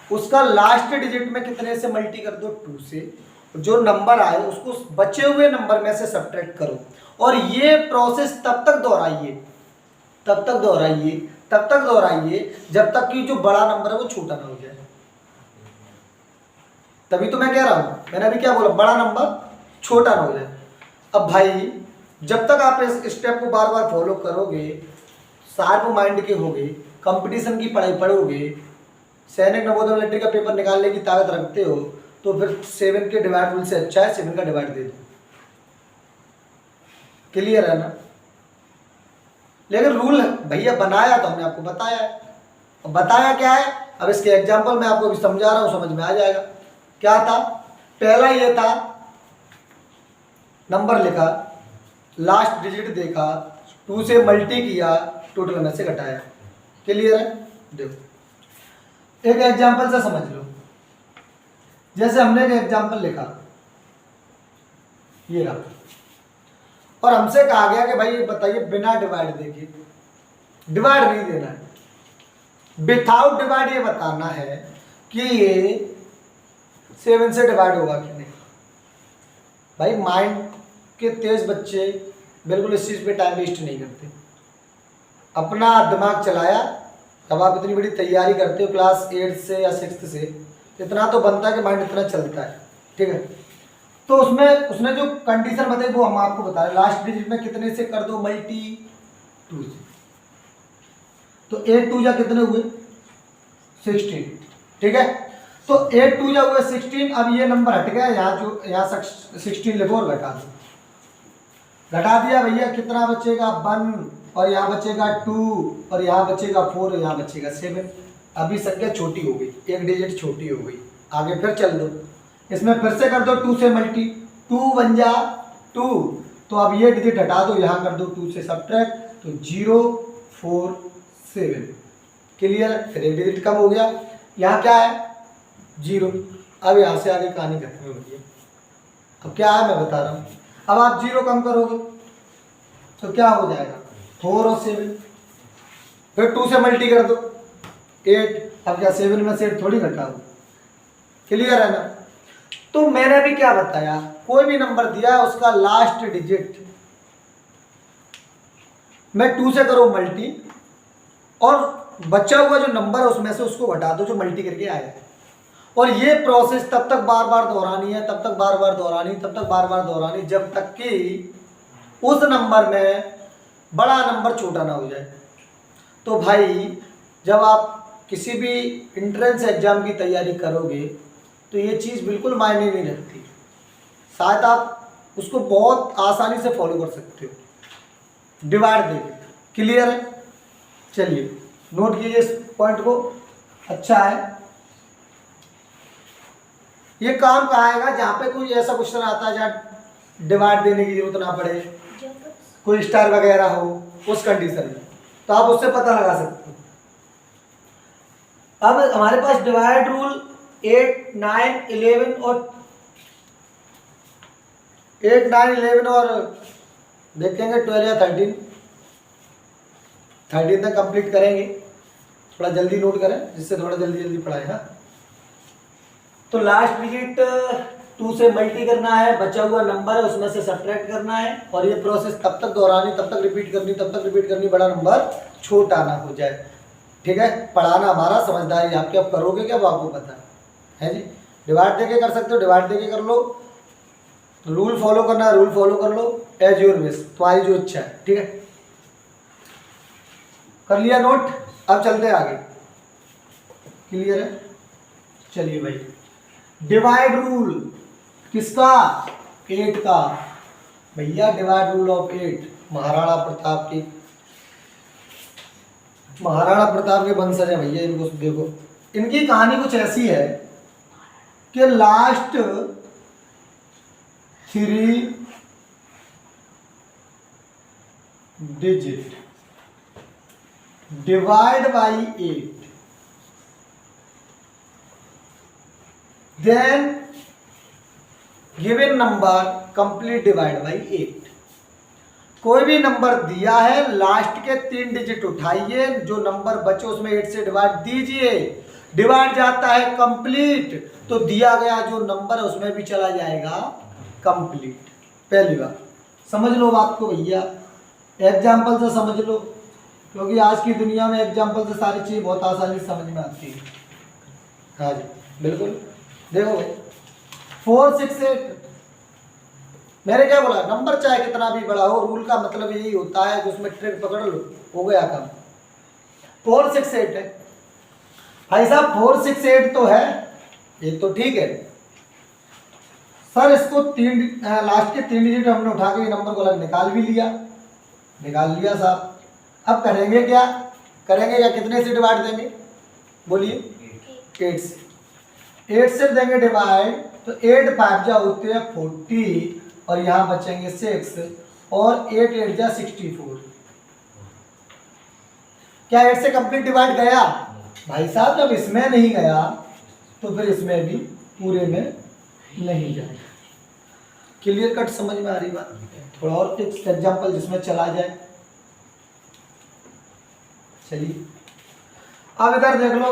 [SPEAKER 1] उसका लास्ट डिजिट में कितने से मल्टी कर दो, 2 से। जो नंबर आए उसको बचे हुए नंबर में से सब्ट्रैक्ट करो, और ये प्रोसेस तब तक दोहराइए जब तक कि जो बड़ा नंबर है वो छोटा ना हो जाए। तभी तो मैं कह रहा हूं, मैंने अभी क्या बोला, बड़ा नंबर छोटा ना हो जाए। अब भाई, जब तक आप इस स्टेप को बार बार फॉलो करोगे, शार्प माइंड के होगे, कंपटीशन की पढ़ाई पढ़ोगे, सैनिक नवोदय मिलिट्री का पेपर निकालने की ताकत रखते हो, तो फिर 7 के डिवाइड रूल से अच्छा है 7 का डिवाइड दे दो। क्लियर है ना? लेकिन रूल भैया बनाया तो हमने आपको बताया है। अब बताया क्या है, अब इसके एग्जांपल मैं आपको भी समझा रहा हूं, समझ में आ जाएगा। क्या था, पहला ये था, नंबर लिखा, लास्ट डिजिट देखा, 2 से मल्टी किया, टोटल में से घटाया। क्लियर है? देखो एक एग्जांपल से समझ लो। जैसे हमने एक एग्जांपल लिखा, ये रहा, और हमसे कहा गया कि भाई बताइए बिना डिवाइड देखे, डिवाइड नहीं देना है, विथआउट डिवाइड ये बताना है कि ये 7 से डिवाइड होगा कि नहीं। भाई माइंड के तेज बच्चे बिल्कुल इस चीज़ पे टाइम वेस्ट नहीं करते, अपना दिमाग चलाया। अब आप इतनी बड़ी तैयारी करते हो क्लास 8 से या 6 से, इतना तो बनता है कि माइंड इतना चलता है, ठीक है। तो उसमें उसने जो कंडीशन बताई वो हम आपको बता रहे, लास्ट डिजिट में कितने से कर दो मल्टी, 2 से। तो 8 2 जा कितने हुए 16, ठीक है। तो 8 2 जा हुए 16। अब ये नंबर हट गया, यहाँ जो यहाँ 16 लिखो और घटा दो। घटा दिया भैया, कितना बचेगा 1, और यहाँ बचेगा 2, और यहाँ बचेगा 4, और यहाँ बचेगा 7। अभी संख्या छोटी हो गई, एक डिजिट छोटी हो गई। आगे फिर चल दो, इसमें फिर से कर दो 2 से मल्टी, 2 1 जा 2। तो अब ये डिजिट हटा दो, यहाँ कर दो 2 से सब्ट्रैक्ट, तो 0 4 7। क्लियर। फिर एक डिजिट कम हो गया, यहाँ क्या है 0। अब यहाँ से आगे कहानी खत्म हो गई। अब क्या है मैं बता रहा हूँ। अब आप 0 कम करोगे तो क्या हो जाएगा 4 और 7। फिर 2 से मल्टी कर दो 8। अब क्या 7 में से 8 थोड़ी घटा हो। क्लियर है ना। तो मैंने भी क्या बताया, कोई भी नंबर दिया है उसका लास्ट डिजिट में 2 से करो मल्टी, और बचा हुआ जो नंबर है उसमें से उसको घटा दो जो मल्टी करके आया है। और ये प्रोसेस तब तक बार बार दोहरानी है, तब तक बार बार दोहरानी, तब तक बार बार दोहरानी, जब तक कि उस नंबर में बड़ा नंबर छोटा ना हो जाए। तो भाई जब आप किसी भी एंट्रेंस एग्जाम की तैयारी करोगे तो ये चीज़ बिल्कुल मायने नहीं रखती। शायद आप उसको बहुत आसानी से फॉलो कर सकते हो डिवाइड देके। क्लियर है। चलिए नोट कीजिए इस पॉइंट को, अच्छा है। ये काम कहाँ आएगा, जहाँ पे कोई ऐसा क्वेश्चन आता है जहाँ डिवाइड देने की जरूरत ना पड़े, कोई स्टार वगैरह हो, उस कंडीशन में तो आप उससे पता लगा सकते हो। अब हमारे पास डिवाइड रूल 8 9 11 और 8 9 11 और देखेंगे 12 या 13 तक कंप्लीट करेंगे। थोड़ा जल्दी नोट करें जिससे थोड़ा जल्दी जल्दी पढ़ाए। हाँ, तो लास्ट डिजिट 2 से मल्टी करना है, बचा हुआ नंबर है उसमें से सब्ट्रैक्ट करना है, और ये प्रोसेस तब तक दोहरानी, तब तक रिपीट करनी, तब तक रिपीट करनी, बड़ा नंबर छोटा ना हो जाए। ठीक है। पढ़ाना हमारा, समझदारी आपके। अब करोगे क्या वो आपको पता है जी। डिवाइड देके कर सकते हो, डिवाइड देके कर लो। रूल फॉलो करना है, रूल फॉलो कर लो, एज योर विश, तुम्हारी जो इच्छा है। ठीक है, कर लिया नोट। अब चलते हैं आगे। क्लियर है। चलिए भाई, डिवाइड रूल किसका 8 का भैया। Divide rule of 8 Maharana Pratap की, महाराणा प्रताप के वंशज है भैया। इनको देखो, इनकी कहानी कुछ ऐसी है कि last 3 digit divide by 8, then given number complete divide by 8। कोई भी नंबर दिया है, लास्ट के 3 डिजिट उठाइए, जो नंबर बचे उसमें 8 से डिवाइड दीजिए। डिवाइड जाता है कंप्लीट, तो दिया गया जो नंबर है उसमें भी चला जाएगा कंप्लीट। पहली बात समझ लो बात को भैया, एग्जाम्पल से समझ लो, क्योंकि आज की दुनिया में एग्जाम्पल से सारी चीज़ बहुत आसानी से समझ में आती है। हाँ जी बिल्कुल। देखो भाई 4 6 8, मैंने क्या बोला, नंबर चाहे कितना भी बड़ा हो, रूल का मतलब यही होता है कि उसमें ट्रिक पकड़ लो, हो गया काम। 4 6 8 है भाई साहब। 4 6 8 तो है, ये तो ठीक है सर। इसको लास्ट के 3 डिजिट हमने उठा के नंबर को अलग निकाल भी लिया, निकाल लिया साहब। अब करेंगे क्या, करेंगे क्या, कितने से डिवाइड देंगे बोलिए, 8 से। 8 से देंगे डिवाइड, तो 8 5 जा होते हैं 40, और यहाँ बचेंगे 6, और 8 8 जा 64। क्या 8 से कंप्लीट डिवाइड गया भाई साहब? जब इसमें नहीं गया तो फिर इसमें भी पूरे में नहीं जाएगा। क्लियर कट समझ में आ रही बात? थोड़ा और एक एग्जाम्पल जिसमें चला जाए। चलिए अब इधर देख लो,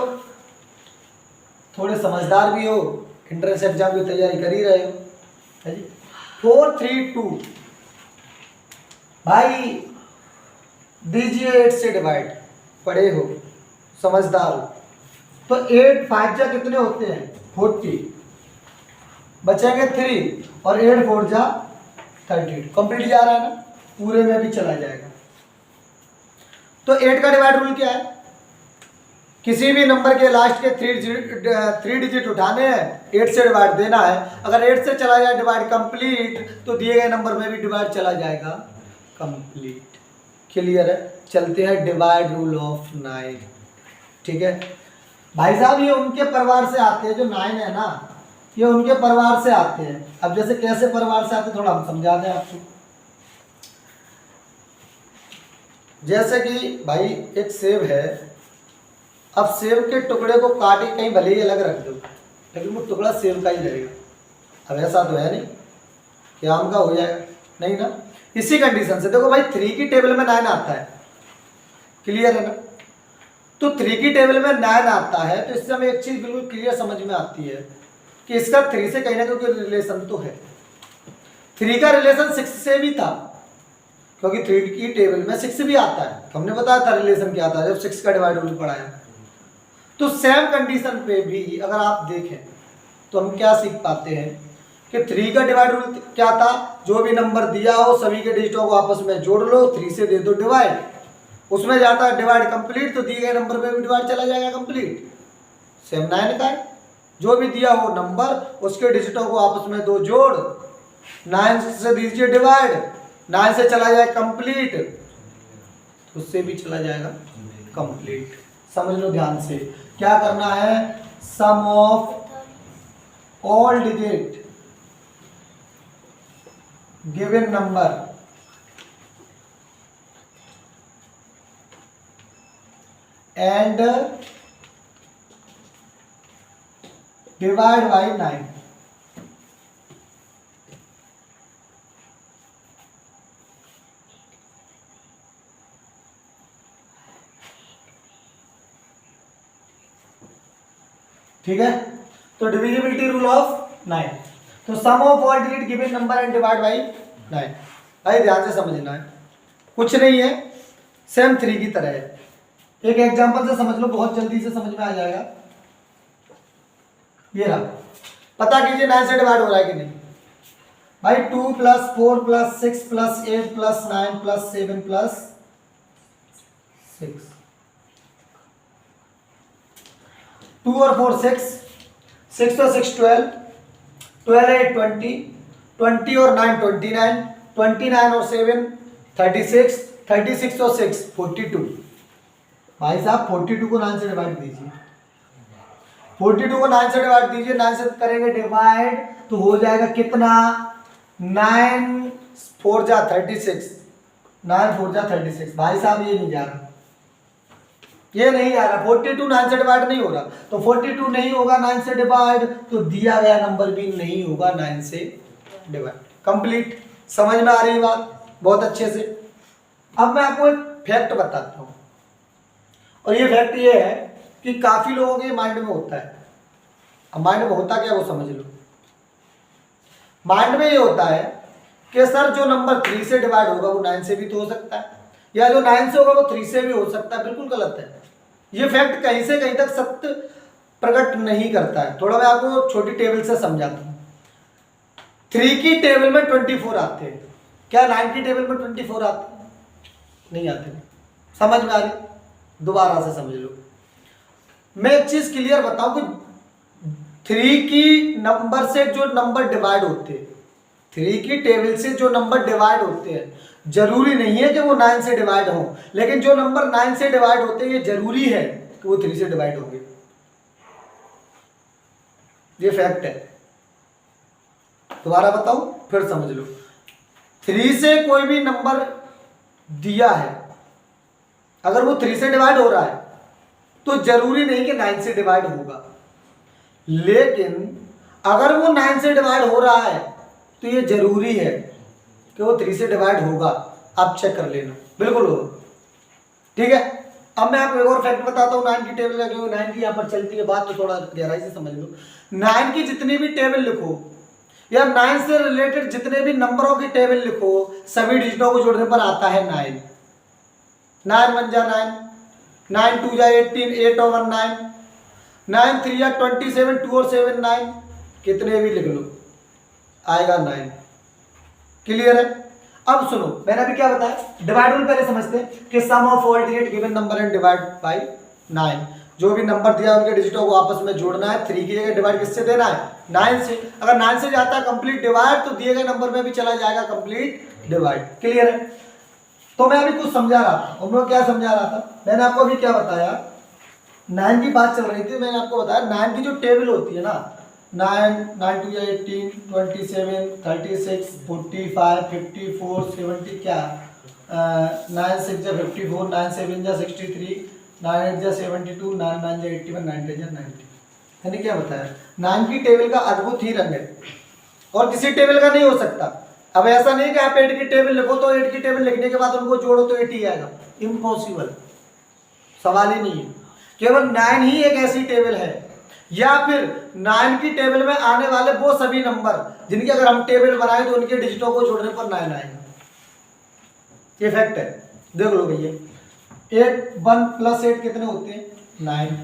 [SPEAKER 1] थोड़े समझदार भी हो, एंट्रेंस एग्जाम की तैयारी कर ही रहे हो, है जी। 4 3 2 भाई दीजिए 8 से डिवाइड, पढ़े हो, समझदार हो। तो 8 5 जा कितने होते हैं 40, बचेंगे 3, और 8 4 जा 38। कंप्लीट जा रहा है ना, पूरे में भी चला जाएगा। तो 8 का डिवाइड रूल क्या है? किसी भी नंबर के लास्ट के 3 डिजिट उठाने हैं, 8 से डिवाइड देना है। अगर 8 से चला जाए डिवाइड कंप्लीट, तो दिए गए नंबर में भी डिवाइड चला जाएगा कंप्लीट। क्लियर है? चलते हैं डिवाइड रूल ऑफ 9। ठीक है भाई साहब, ये उनके परिवार से आते हैं, जो 9 है ना, ये उनके परिवार से आते हैं। अब जैसे कैसे परिवार से आते हैं थोड़ा हम समझा दें आपको। जैसे कि भाई एक सेब है, अब सेब के टुकड़े को काट के कहीं भले ही अलग रख दो, लेकिन वो टुकड़ा सेब का ही रहेगा। अब ऐसा तो है नहीं कि आम का हो जाएगा, नहीं ना। इसी कंडीशन से देखो भाई, 3 की टेबल में 9 आता है। क्लियर है ना? तो 3 की टेबल में 9 आता है, तो इससे हमें एक चीज बिल्कुल क्लियर समझ में आती है कि इसका 3 से कहीं ना कहीं रिलेशन तो है। 3 का रिलेशन 6 से भी था, क्योंकि 3 की टेबल में 6 भी आता है। हमने बताया था रिलेशन क्या था जब 6 का डिवाइड रूल पढ़ा है। तो सेम कंडीशन पे भी अगर आप देखें तो हम क्या सीख पाते हैं कि 3 का डिवाइड रूल क्या था? जो भी नंबर दिया हो सभी के डिजिटों को आपस में जोड़ लो, 3 से दे दो डिवाइड, उसमें जाता है डिवाइड कंप्लीट, तो दिए गए नंबर में भी डिवाइड चला जाएगा कंप्लीट। सेम 9 का है, जो भी दिया हो नंबर उसके डिजिटों को आपस में दो जोड़, 9 से दीजिए डिवाइड, 9 से चला जाए कंप्लीट, उससे भी चला जाएगा कंप्लीट। समझ लो ध्यान से, क्या करना है? Sum of all digit given number and divide by 9। ठीक है, तो डिविजिबिलिटी रूल ऑफ 9, तो sum of all digit given number and divide by 9। भाई ध्यान से समझना है, कुछ नहीं है, सेम 3 की तरह है। एक एग्जांपल से समझ लो, बहुत जल्दी से समझ में आ जाएगा। ये रहा, पता कीजिए 9 से डिवाइड हो रहा है कि नहीं। भाई 2 + 4 + 6 + 8 + 9 + 7 + 6, 2 और 4 6, 6 और 6 12, 12 8 20, 20 और 9 29, 29 और 7 36, 36 और 6 42। भाई साहब 42 को 9 से डिवाइड दीजिए, 42 को 9 से डिवाइड दीजिए, 9 से करेंगे डिवाइड तो हो जाएगा कितना? 9 4 जा 36, 9 4 जा 36। भाई साहब ये नहीं जा रहा, ये नहीं आ रहा, 42 9 से डिवाइड नहीं हो रहा, तो 42 नहीं होगा 9 से डिवाइड, तो दिया गया नंबर भी नहीं होगा 9 से डिवाइड। कंप्लीट। समझ में आ रही बात? बहुत अच्छे से। अब मैं आपको एक फैक्ट बताता हूं, और ये फैक्ट ये है कि काफी लोगों के माइंड में होता है। अब माइंड में होता क्या वो समझ लो। माइंड में ये होता है कि सर जो नंबर 3 से डिवाइड होगा वो 9 से भी तो हो सकता है, या जो 9 से होगा वो 3 से भी हो सकता है। बिल्कुल गलत है। ये फैक्ट कहीं से कहीं तक सत्य प्रकट नहीं करता है। थोड़ा मैं आपको छोटी टेबल से समझाता हूँ। 3 की टेबल में 24 आते हैं, क्या 9 की टेबल में 24 आते हैं? नहीं आते। समझ में आ रही? दोबारा से समझ लो। मैं एक चीज क्लियर बताऊं कि 3 की नंबर से जो नंबर डिवाइड होते हैं, 3 की टेबल से जो नंबर डिवाइड होते हैं, जरूरी नहीं है कि वो 9 से डिवाइड हो, लेकिन जो नंबर 9 से डिवाइड होते हैं ये जरूरी है कि वो 3 से डिवाइड होंगे। ये फैक्ट है। दोबारा बताऊं फिर समझ लो। 3 से कोई भी नंबर दिया है, अगर वो 3 से डिवाइड हो रहा है तो जरूरी नहीं कि 9 से डिवाइड होगा, लेकिन अगर वो 9 से डिवाइड हो रहा है तो ये जरूरी है कि वो 3 से डिवाइड होगा। आप चेक कर लेना, बिल्कुल होगा। ठीक है। अब मैं आपको एक और फैक्ट बताता हूँ 9 की टेबल का, क्योंकि 9 की यहाँ पर चलती है बात, तो थोड़ा गहराई से समझ लो। 9 की जितनी भी टेबल लिखो या 9 से रिलेटेड जितने भी नंबरों की टेबल लिखो, सभी डिजिटों को जोड़ने पर आता है 9। 9 1 जा 9, 9 2 जा 18, 8 और 1 9, 9 3 जा 27, 2 और 7 9, कितने भी लिख लो आएगा 9। क्लियर है? अब सुनो, मैंने अभी क्या बताया, डिवाइड रूल पहले समझते हैं कि sum of all digit given number and divide by 9। जो भी नंबर दिया उनके डिजिटों को आपस में जोड़ना है, 3 की जगह डिवाइड किससे देना है, 9 से। अगर 9 से जाता है कंप्लीट डिवाइड तो दिए गए नंबर में भी चला जाएगा कंप्लीट डिवाइड। क्लियर है? तो मैं अभी कुछ समझा रहा था, उन्होंने क्या समझा रहा था, मैंने आपको अभी क्या बताया, 9 की बात चल रही थी, मैंने आपको बताया 9 की जो टेबल होती है ना, 9 9 2 18 27 36 45 54 70 क्या 9 6 जा 54 9 7 जा 63 9 8 जा 72 9 9 जा 81 9 10 जा 90। मैंने क्या बताया, 9 की टेबल का अद्भुत ही रंग है और किसी टेबल का नहीं हो सकता। अब ऐसा नहीं कि आप 8 की टेबल लिखो तो 8 की टेबल लिखने के बाद उनको जोड़ो तो 8 ही आएगा, इम्पॉसिबल, सवाल ही नहीं है। केवल 9 ही एक ऐसी टेबल है, या फिर 9 की टेबल में आने वाले वो सभी नंबर जिनकी अगर हम टेबल बनाए तो उनके डिजिटों को जोड़ने पर 9 आएगा। ये फैक्ट है, देख लो भैया। 8 1 + 8 कितने होते हैं, 9।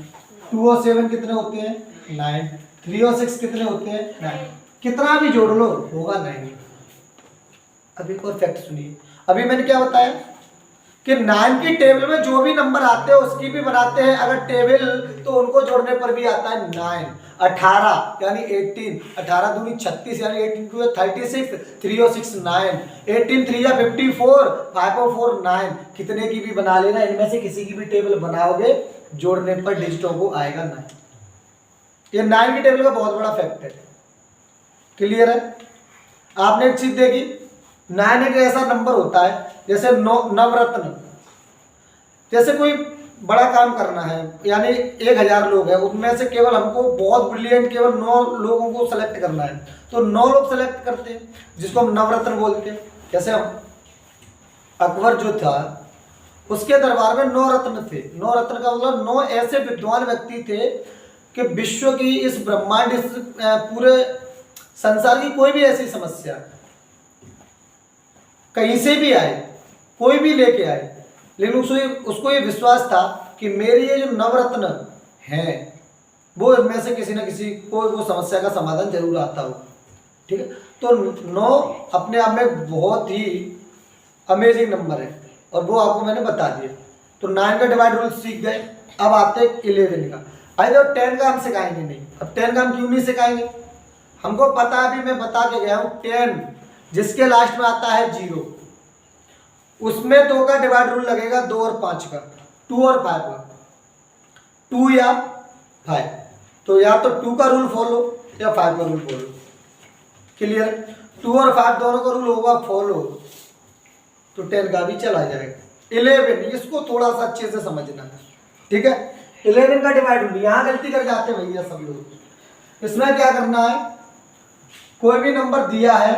[SPEAKER 1] 2 और 7 कितने होते हैं, 9। 3 और 6 कितने होते हैं, 9। कितना भी जोड़ लो होगा 9। अब एक और फैक्ट सुनिए, अभी मैंने क्या बताया कि 9 की टेबल में जो भी नंबर आते हैं उसकी भी बनाते हैं अगर टेबल, तो उनको जोड़ने पर भी आता है 9। 18 यानी 18, 18 दूनी 36 यानी 18 2 36, 3 और 6 9, 18 3 या 54, 5 और 4 9। कितने की भी बना लेना, इनमें से किसी की भी टेबल बनाओगे जोड़ने पर डिजिटों को आएगा 9। ये 9 की टेबल का बहुत बड़ा फैक्ट है। क्लियर है? आपने एक चीज देखी, 9 एक ऐसा नंबर होता है जैसे नवरत्न, जैसे कोई बड़ा काम करना है यानी 1000 लोग हैं, उनमें से केवल हमको बहुत ब्रिलियंट केवल 9 लोगों को सेलेक्ट करना है, तो 9 लोग सेलेक्ट करते हैं जिसको हम नवरत्न बोलते हैं। जैसे हम अकबर जो था उसके दरबार में 9 रत्न थे। 9 रत्न का मतलब 9 ऐसे विद्वान व्यक्ति थे कि विश्व की इस ब्रह्मांड, इस पूरे संसार की कोई भी ऐसी समस्या कहीं से भी आए, कोई भी लेके आए, लेकिन उसको ये विश्वास था कि मेरे ये जो नवरत्न हैं वो इनमें से किसी न किसी को वो समस्या का समाधान जरूर आता हो। ठीक है, तो 9 अपने आप में बहुत ही अमेजिंग नंबर है और वो आपको मैंने बता दिया। तो 9 का डिवाइड रूल सीख गए। अब आते हैं 11 का। आई तो 10 का हम सिखाएंगे नहीं। अब 10 का हम क्यों नहीं सिखाएंगे, हमको पता है, अभी मैं बता के गया हूँ, 10 जिसके लास्ट में आता है 0 उसमें 2 का डिवाइड रूल लगेगा, 2 और 5 का, 2 और 5 का, 2 या 5। तो या तो 2 का रूल फॉलो या 5 का रूल फॉलो। क्लियर? 2 और 5 दोनों का रूल होगा फॉलो, तो 10 का भी चला जाएगा। 11 इसको थोड़ा सा अच्छे से समझना है। ठीक है, 11 का डिवाइड रूल, यहाँ गलती कर जाते हैं भैया सब लोग। इसमें क्या करना है, कोई भी नंबर दिया है,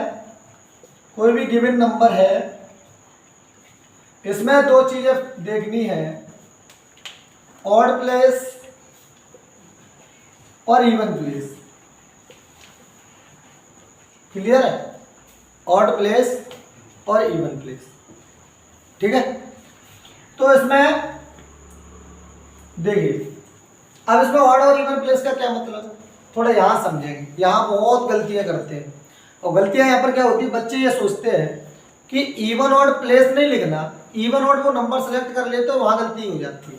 [SPEAKER 1] कोई भी गिवन नंबर है, इसमें 2 चीजें देखनी है, ऑड प्लेस और इवन प्लेस। क्लियर है? ऑड प्लेस और इवन प्लेस। ठीक है, तो इसमें देखिए, अब इसमें ऑड और इवन प्लेस का क्या मतलब है, थोड़ा यहां समझेंगे। यहां बहुत गलतियां करते हैं, और गलतियां यहां पर क्या होती है, बच्चे ये सोचते हैं कि इवन ऑड प्लेस नहीं लिखना, इवन ऑड वो नंबर सेलेक्ट कर लेते हो, वहां गलती हो जाती है।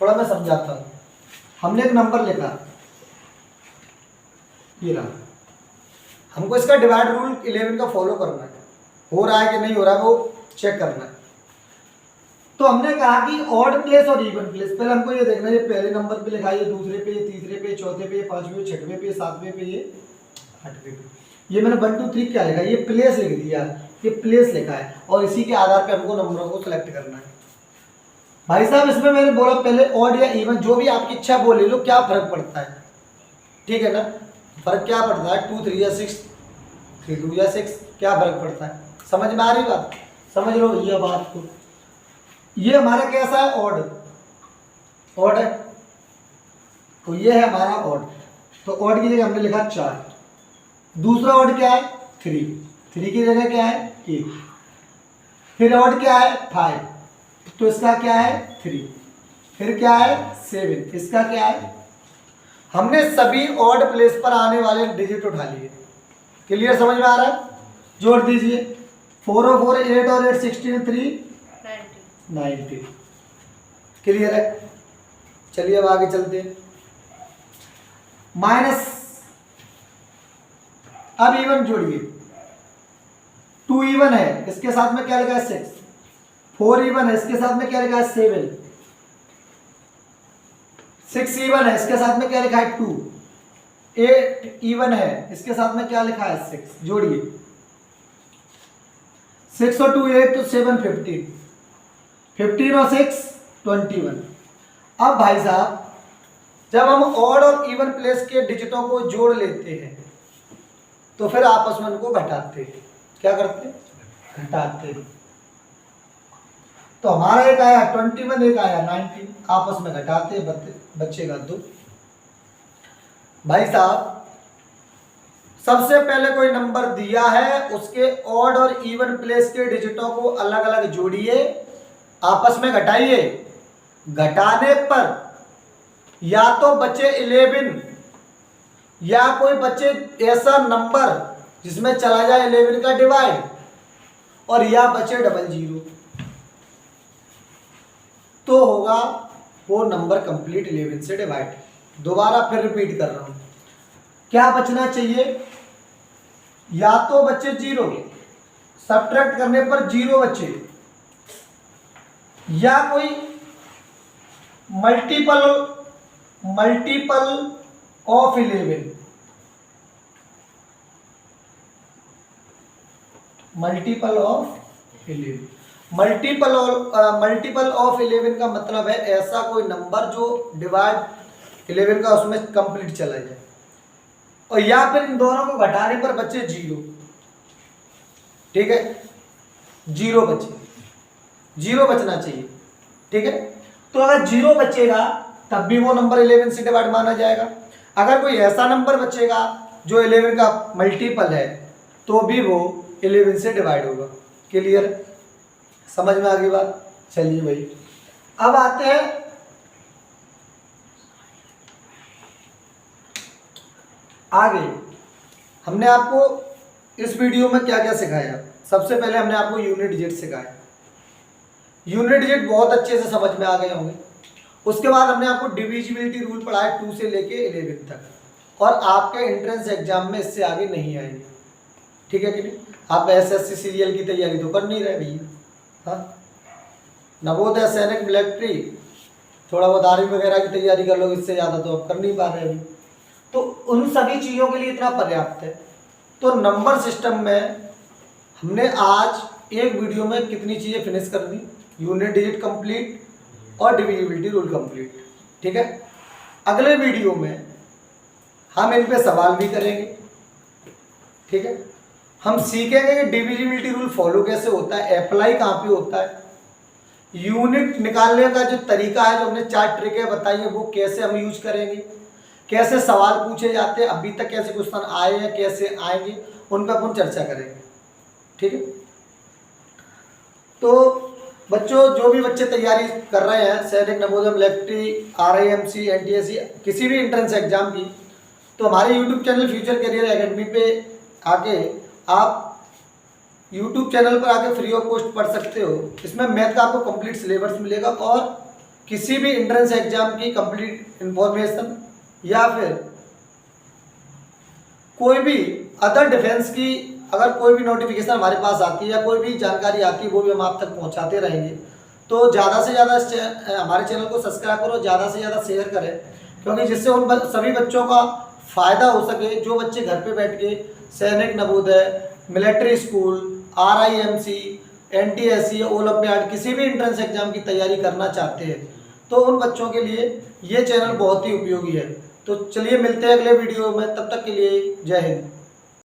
[SPEAKER 1] थोड़ा मैं समझाता हूं। हमने एक नंबर लिखा, ये रहा, हमको इसका डिवाइड रूल 11 का फॉलो करना है, हो रहा है कि नहीं हो रहा है वो चेक करना है। तो हमने कहा कि ऑड प्लेस और इवन प्लेस, पहले हमको ये देखना है, ये पहले नंबर पे लिखा है, ये दूसरे पे, ये तीसरे पे, चौथे पे, पांचवें, छठवें पे, सातवें पे, ये आठवें पे। ये मैंने 1 2 3 क्या लिखा, ये प्लेस लिख दिया, ये प्लेस लिखा है, और इसी के आधार पे हमको नंबरों को सिलेक्ट करना है। भाई साहब, इसमें मैंने बोला पहले ऑड या इवन, जो भी आपकी इच्छा बोले लो, क्या फर्क पड़ता है? ठीक है ना, फर्क क्या पड़ता है, 2 3 या 6, 3 2 या 6, क्या फर्क पड़ता है? समझ में आ रही बात? समझ लो ये बात को। ये हमारा कैसा है, ऑड, ऑड है, तो ये है हमारा ऑड। तो ऑड की जगह हमने लिखा 4। दूसरा ऑड क्या है, 3, 3 की जगह क्या है, 1। फिर ऑड क्या है, 5, तो इसका क्या है, 3। फिर क्या है, 7, इसका क्या है। हमने सभी ऑड प्लेस पर आने वाले डिजिट उठा लिए। क्लियर? समझ में आ रहा है? जोड़ दीजिए, 4 और 4 8 और 8 16 3 90। क्लियर है। चलिए अब आगे चलते हैं। माइनस, अब इवन जोड़िए। 2 इवन है, इसके साथ में क्या लिखा है 6। 4 इवन है, इसके साथ में क्या लिखा है 7। 6 इवन है, इसके साथ में क्या लिखा है 2। 8 इवन है, इसके साथ में क्या लिखा है 6। जोड़िए 6 और 2 8 तो 7 15। 15 और 6 21। अब भाई साहब जब हम ऑड और इवन प्लेस के डिजिटों को जोड़ लेते हैं तो फिर आपस में उनको घटाते हैं। क्या करते हैं? घटाते हैं। तो हमारा एक आया 21, एक आया 19, आपस में घटाते हैं, बचेगा 2। भाई साहब सबसे पहले कोई नंबर दिया है, उसके ऑड और इवन प्लेस के डिजिटों को अलग अलग जोड़िए, आपस में घटाइए। घटाने पर या तो बचे 11 या कोई बचे ऐसा नंबर जिसमें चला जाए 11 का डिवाइड, और या बचे 00, तो होगा वो नंबर कंप्लीट 11 से डिवाइड। दोबारा फिर रिपीट कर रहा हूं, क्या बचना चाहिए? या तो बचे 0, सब्ट्रैक्ट करने पर 0 बचे, या कोई मल्टीपल ऑफ 11, मल्टीपल ऑफ 11 का मतलब है ऐसा कोई नंबर जो डिवाइड 11 का उसमें कंप्लीट चला जाए, और या फिर इन दोनों को घटाने पर बचे 0। ठीक है, 0 बचे, 0 बचना चाहिए। ठीक है, तो अगर 0 बचेगा तब भी वो नंबर 11 से डिवाइड माना जाएगा। अगर कोई ऐसा नंबर बचेगा जो 11 का मल्टीपल है तो भी वो 11 से डिवाइड होगा। क्लियर, समझ में आ गई बात? चलिए भाई अब आते हैं आगे। हमने आपको इस वीडियो में क्या क्या सिखाया? सबसे पहले हमने आपको यूनिट डिजिट सिखाया। यूनिट डिजिट बहुत अच्छे से समझ में आ गए होंगे। उसके बाद हमने आपको डिविजिबिलिटी रूल पढ़ाया 2 से लेके 11 तक, और आपके एंट्रेंस एग्जाम में इससे आगे नहीं आएंगे। ठीक है कि नहीं? आप एसएससी सीरियल की तैयारी तो कर नहीं रहे भैया, हाँ, नवोदय, सैनिक, मिलिट्री, थोड़ा बहुत आर्मी वगैरह की तैयारी कर लो, इससे ज़्यादा तो आप कर नहीं पा रहे अभी। तो उन सभी चीज़ों के लिए इतना पर्याप्त है। तो नंबर सिस्टम में हमने आज एक वीडियो में कितनी चीज़ें फिनिश कर दी? यूनिट डिजिट कंप्लीट और डिविजिबिलिटी रूल कंप्लीट। ठीक है, अगले वीडियो में हम इन पे सवाल भी करेंगे। ठीक है, हम सीखेंगे कि डिविजिबिलिटी रूल फॉलो कैसे होता है, अप्लाई कहाँ पे होता है, यूनिट निकालने का जो तरीका है, जो हमने 4 ट्रिकें बताई है, वो कैसे हम यूज करेंगे, कैसे सवाल पूछे जाते हैं, अभी तक कैसे क्वेश्चन आए हैं, कैसे आएंगे, उन पर अपन चर्चा करेंगे। ठीक है, तो बच्चों जो भी बच्चे तैयारी कर रहे हैं सैनिक, नवोदय, मिलिट्री, RIMC, NTSC, किसी भी एंट्रेंस एग्जाम की, तो हमारे YouTube channel future career academy पे आके आप यूट्यूब चैनल पर आके फ्री ऑफ कॉस्ट पढ़ सकते हो। इसमें मैथ का आपको कंप्लीट सिलेबस मिलेगा, और किसी भी एंट्रेंस एग्जाम की कंप्लीट इंफॉर्मेशन, या फिर कोई भी अदर डिफेंस की अगर कोई भी नोटिफिकेशन हमारे पास आती है या कोई भी जानकारी आती है, वो भी हम आप तक पहुंचाते रहेंगे। तो ज़्यादा से ज़्यादा हमारे चैनल को सब्सक्राइब करो, ज़्यादा से ज़्यादा शेयर करें, क्योंकि जिससे उन सभी बच्चों का फ़ायदा हो सके जो बच्चे घर पे बैठ के सैनिक, Navodaya, military school, RIMC, NTSC, olympiad, किसी भी एंट्रेंस एग्जाम की तैयारी करना चाहते हैं, तो उन बच्चों के लिए ये चैनल बहुत ही उपयोगी है। तो चलिए मिलते हैं अगले वीडियो में, तब तक के लिए जय हिंद।